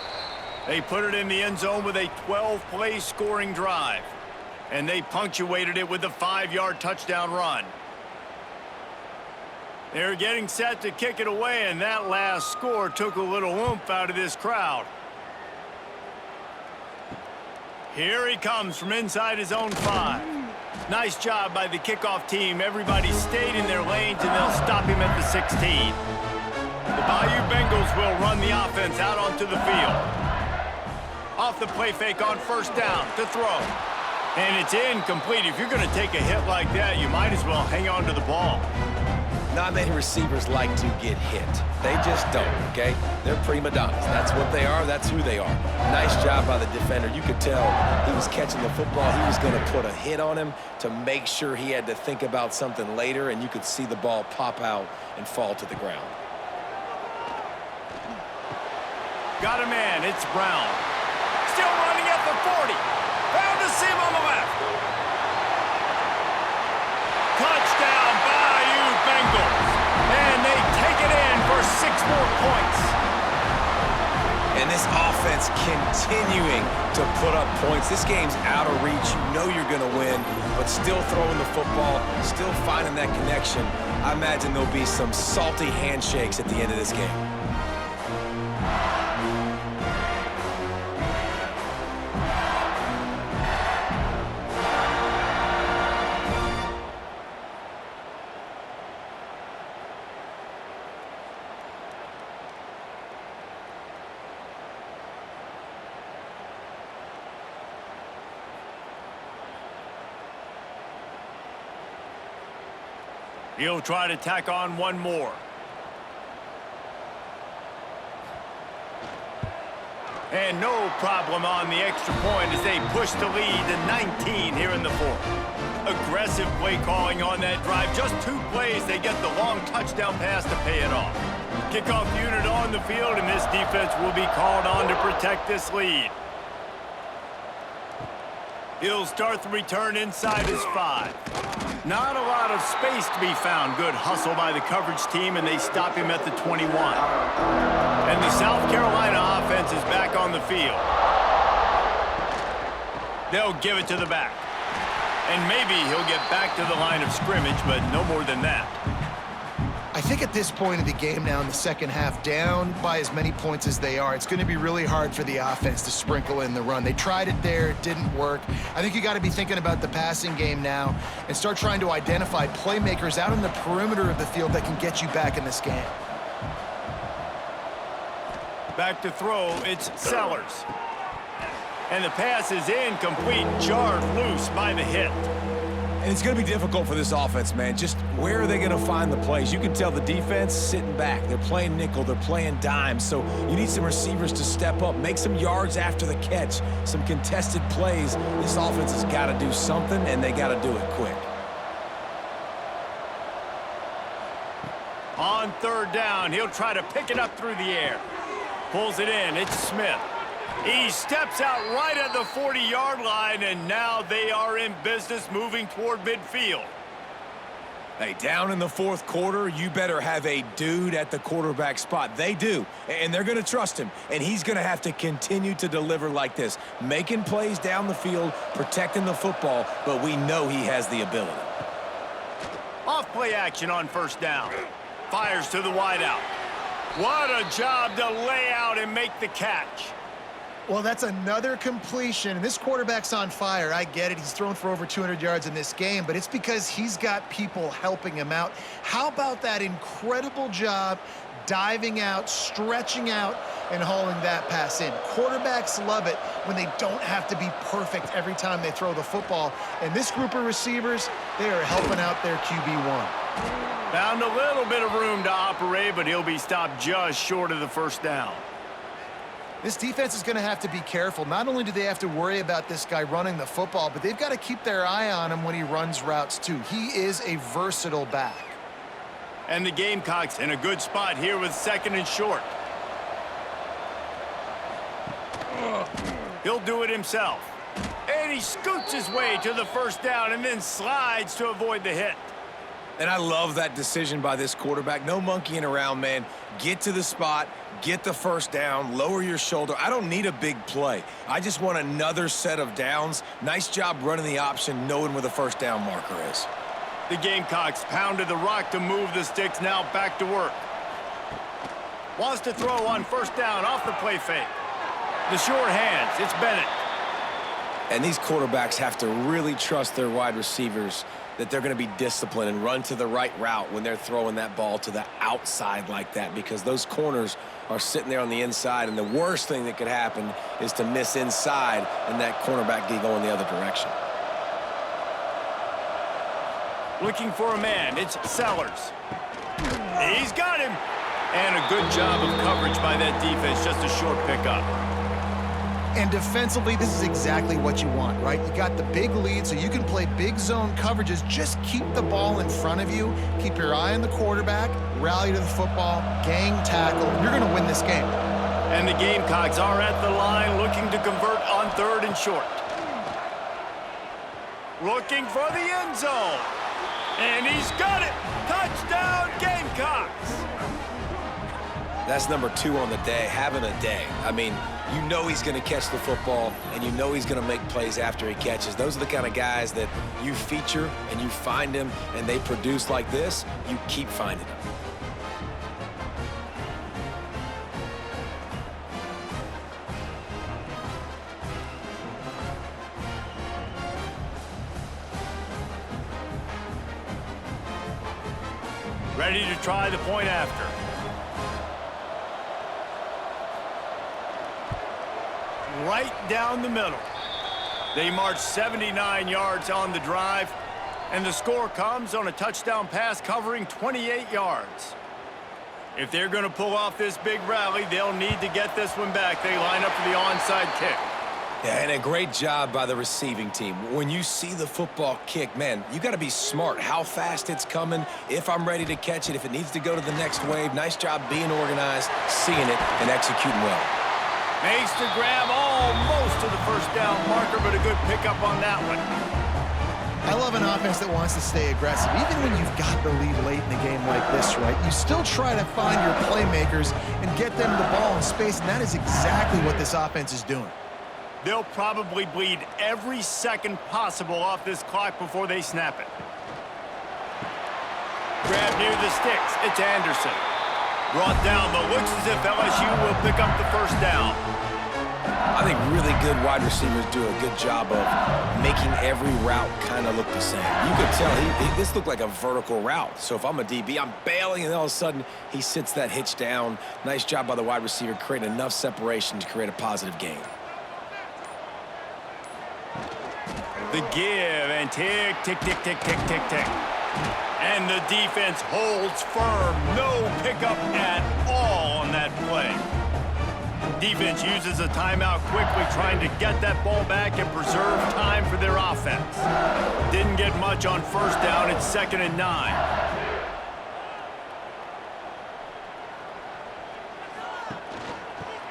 They put it in the end zone with a 12-play scoring drive. And they punctuated it with a 5-yard touchdown run. They're getting set to kick it away, and that last score took a little oomph out of this crowd. Here he comes from inside his own 5. Nice job by the kickoff team. Everybody stayed in their lanes, and they'll stop him at the 16. The Bayou Bengals will run the offense out onto the field. Off the play fake on 1st down to throw. And it's incomplete. If you're going to take a hit like that, you might as well hang on to the ball. Not many receivers like to get hit. They just don't, okay? They're prima donnas. That's what they are. That's who they are. Nice job by the defender. You could tell he was catching the football. He was going to put a hit on him to make sure he had to think about something later, and you could see the ball pop out and fall to the ground. Got a man. It's Brown. Still running at the 40. Found a seam on the left. Touchdown, Bayou Bengals. And they take it in for 6 more points. And this offense continuing to put up points. This game's out of reach. You know you're going to win, but still throwing the football, still finding that connection. I imagine there'll be some salty handshakes at the end of this game. He'll try to tack on one more. And no problem on the extra point as they push the lead to 19 here in the fourth. Aggressive play calling on that drive. Just 2 plays, they get the long touchdown pass to pay it off. Kickoff unit on the field, and this defense will be called on to protect this lead. He'll start the return inside his 5. Not a lot of space to be found. Good hustle by the coverage team, and they stop him at the 21. And the South Carolina offense is back on the field. They'll give it to the back. And maybe he'll get back to the line of scrimmage, but no more than that. I think at this point of the game now in the second half, down by as many points as they are, it's going to be really hard for the offense to sprinkle in the run. They tried it there, it didn't work. I think you got to be thinking about the passing game now and start trying to identify playmakers out in the perimeter of the field that can get you back in this game. Back to throw, it's Sellers. And the pass is incomplete, jarred loose by the hit. And it's going to be difficult for this offense, man. Just where are they going to find the plays? You can tell the defense sitting back. They're playing nickel. They're playing dime. So you need some receivers to step up, make some yards after the catch, some contested plays. This offense has got to do something, and they got to do it quick. On third down, he'll try to pick it up through the air. Pulls it in. It's Smith. He steps out right at the 40-yard line, and now they are in business moving toward midfield. Hey, down in the fourth quarter, you better have a dude at the quarterback spot. They do, and they're going to trust him, and he's going to have to continue to deliver like this, making plays down the field, protecting the football, but we know he has the ability. Off play action on first down. Fires to the wideout. What a job to lay out and make the catch. Well, that's another completion. This quarterback's on fire. I get it. He's thrown for over 200 yards in this game, but it's because he's got people helping him out. How about that incredible job diving out, stretching out, and hauling that pass in? Quarterbacks love it when they don't have to be perfect every time they throw the football. And this group of receivers, they are helping out their QB1. Found a little bit of room to operate, but he'll be stopped just short of the first down. This defense is going to have to be careful. Not only do they have to worry about this guy running the football, but they've got to keep their eye on him when he runs routes too. He is a versatile back. And the Gamecocks in a good spot here with second and short. He'll do it himself. And he scoots his way to the first down and then slides to avoid the hit. And I love that decision by this quarterback. No monkeying around, man. Get to the spot, get the first down, lower your shoulder. I don't need a big play. I just want another set of downs. Nice job running the option, knowing where the first down marker is. The Gamecocks pounded the rock to move the sticks, now back to work. Wants to throw on first down off the play fake. The short hands, it's Bennett. And these quarterbacks have to really trust their wide receivers that they're going to be disciplined and run to the right route when they're throwing that ball to the outside like that, because those corners are sitting there on the inside, and the worst thing that could happen is to miss inside and that cornerback go in the other direction. Looking for a man, it's Sellers. He's got him. And a good job of coverage by that defense, just a short pickup. And defensively, this is exactly what you want, right? You got the big lead, so you can play big zone coverages. Just keep the ball in front of you. Keep your eye on the quarterback. Rally to the football. Gang tackle. You're going to win this game. And the Gamecocks are at the line looking to convert on third and short. Looking for the end zone. And he's got it. Touchdown, Gamecocks. That's number 2 on the day, having a day. I mean, you know he's going to catch the football, and you know he's going to make plays after he catches. Those are the kind of guys that you feature and you find them, and they produce like this. You keep finding them. Ready to try the point after. Right down the middle. They march 79 yards on the drive. And the score comes on a touchdown pass covering 28 yards. If they're going to pull off this big rally, they'll need to get this one back. They line up for the onside kick. Yeah, and a great job by the receiving team. When you see the football kick, man, you got to be smart how fast it's coming, if I'm ready to catch it, if it needs to go to the next wave. Nice job being organized, seeing it, and executing well. Makes the grab almost to the first down marker, but a good pickup on that one. I love an offense that wants to stay aggressive. Even when you've got the lead late in the game like this, right, you still try to find your playmakers and get them the ball in space, and that is exactly what this offense is doing. They'll probably bleed every second possible off this clock before they snap it. Grab near the sticks. It's Anderson. Brought down, but looks as if LSU will pick up the first down. I think really good wide receivers do a good job of making every route kind of look the same. You could tell this looked like a vertical route. So if I'm a DB, I'm bailing, and all of a sudden he sits that hitch down. Nice job by the wide receiver creating enough separation to create a positive gain. The give and tick, tick, tick, tick, tick, tick, tick. And the defense holds firm. No pickup at all on that play. Defense uses a timeout quickly, trying to get that ball back and preserve time for their offense. Didn't get much on first down. It's 2nd and 9.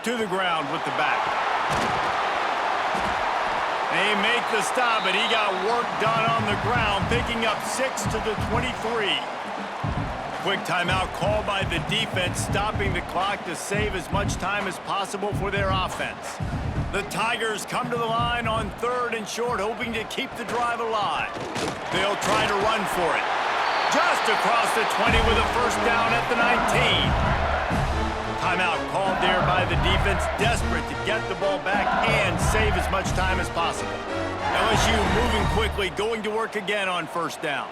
To the ground with the back. They make the stop, but he got work done on the ground, picking up 6 to the 23. Quick timeout called by the defense, stopping the clock to save as much time as possible for their offense. The Tigers come to the line on 3rd and short, hoping to keep the drive alive. They'll try to run for it. Just across the 20 with a first down at the 19. Timeout called there by the defense, desperate to get the ball back and save as much time as possible. LSU moving quickly, going to work again on first down.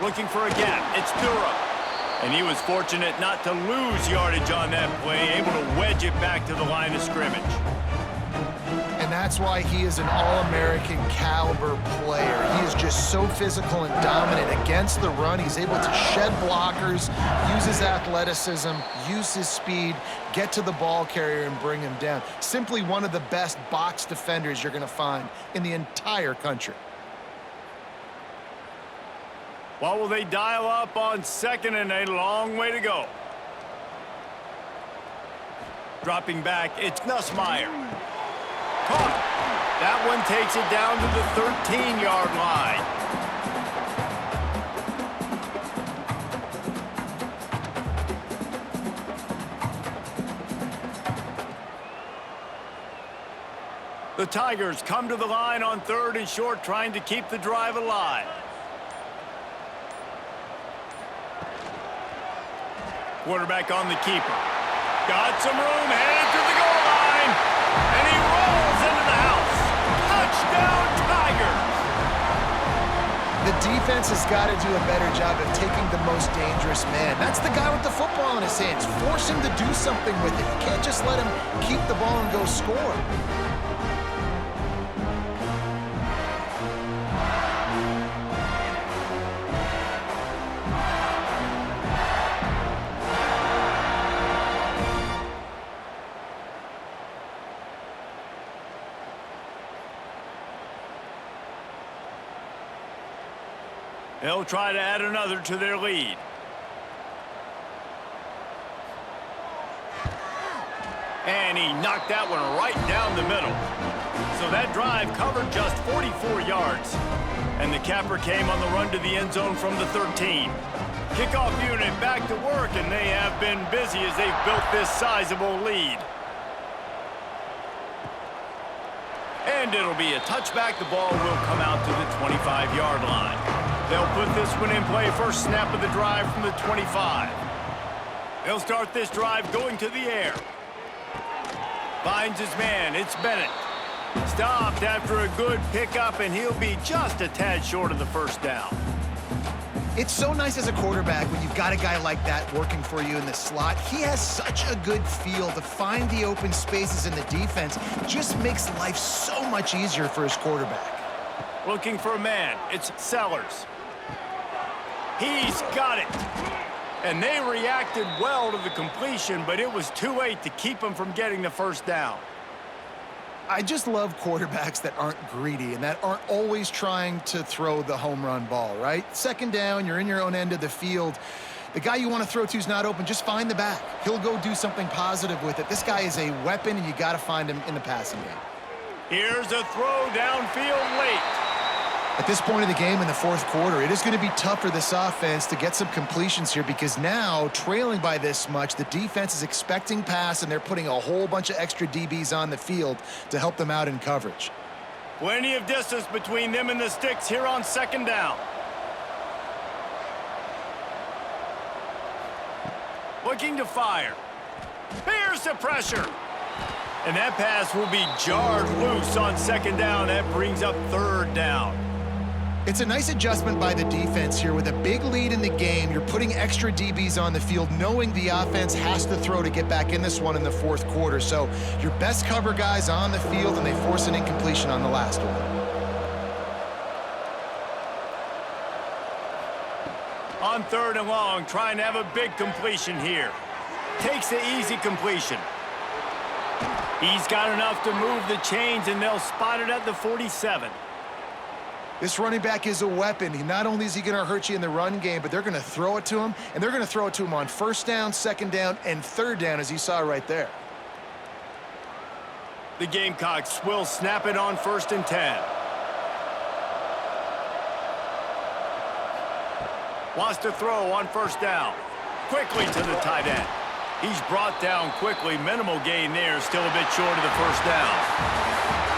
Looking for a gap. It's Durham. And he was fortunate not to lose yardage on that play, able to wedge it back to the line of scrimmage. And that's why he is an All-American caliber player. He is just so physical and dominant against the run. He's able to shed blockers, use his athleticism, use his speed, get to the ball carrier and bring him down. Simply one of the best box defenders you're going to find in the entire country. What will they dial up on 2nd and a long way to go? Dropping back, it's Nussmeier. Caught. That one takes it down to the 13-yard line. The Tigers come to the line on 3rd and short, trying to keep the drive alive. Quarterback on the keeper. Got some room, headed to the goal line. And he rolls into the house. Touchdown, Tigers! The defense has got to do a better job of taking the most dangerous man. That's the guy with the football in his hands. Force him to do something with it. You can't just let him keep the ball and go score. They'll try to add another to their lead. And he knocked that one right down the middle. So that drive covered just 44 yards. And the capper came on the run to the end zone from the 13. Kickoff unit back to work, and they have been busy as they've built this sizable lead. And it'll be a touchback. The ball will come out to the 25-yard line. They'll put this one in play. First snap of the drive from the 25. They'll start this drive going to the air. Finds his man. It's Bennett. Stopped after a good pickup, and he'll be just a tad short of the first down. It's so nice as a quarterback when you've got a guy like that working for you in the slot. He has such a good feel to find the open spaces in the defense. Just makes life so much easier for his quarterback. Looking for a man. It's Sellers. He's got it. And they reacted well to the completion, but it was too late to keep him from getting the first down. I just love quarterbacks that aren't greedy and that aren't always trying to throw the home run ball, right? Second down, you're in your own end of the field. The guy you want to throw to is not open. Just find the back. He'll go do something positive with it. This guy is a weapon, and you got to find him in the passing game. Here's a throw downfield late. At this point of the game in the fourth quarter, it is going to be tough for this offense to get some completions here because now, trailing by this much, the defense is expecting pass, and they're putting a whole bunch of extra DBs on the field to help them out in coverage. Plenty of distance between them and the sticks here on second down. Looking to fire. Here's the pressure. And that pass will be jarred loose on second down. That brings up third down. It's a nice adjustment by the defense here. With a big lead in the game, you're putting extra DBs on the field, knowing the offense has to throw to get back in this one in the fourth quarter. So your best cover guys on the field, and they force an incompletion on the last one. On third and long, trying to have a big completion here. Takes the easy completion. He's got enough to move the chains, and they'll spot it at the 47. This running back is a weapon. Not only is he going to hurt you in the run game, but they're going to throw it to him, and they're going to throw it to him on first down, second down, and third down, as you saw right there. The Gamecocks will snap it on first and 10. Wants to throw on first down. Quickly to the tight end. He's brought down quickly. Minimal gain there. Still a bit short of the first down.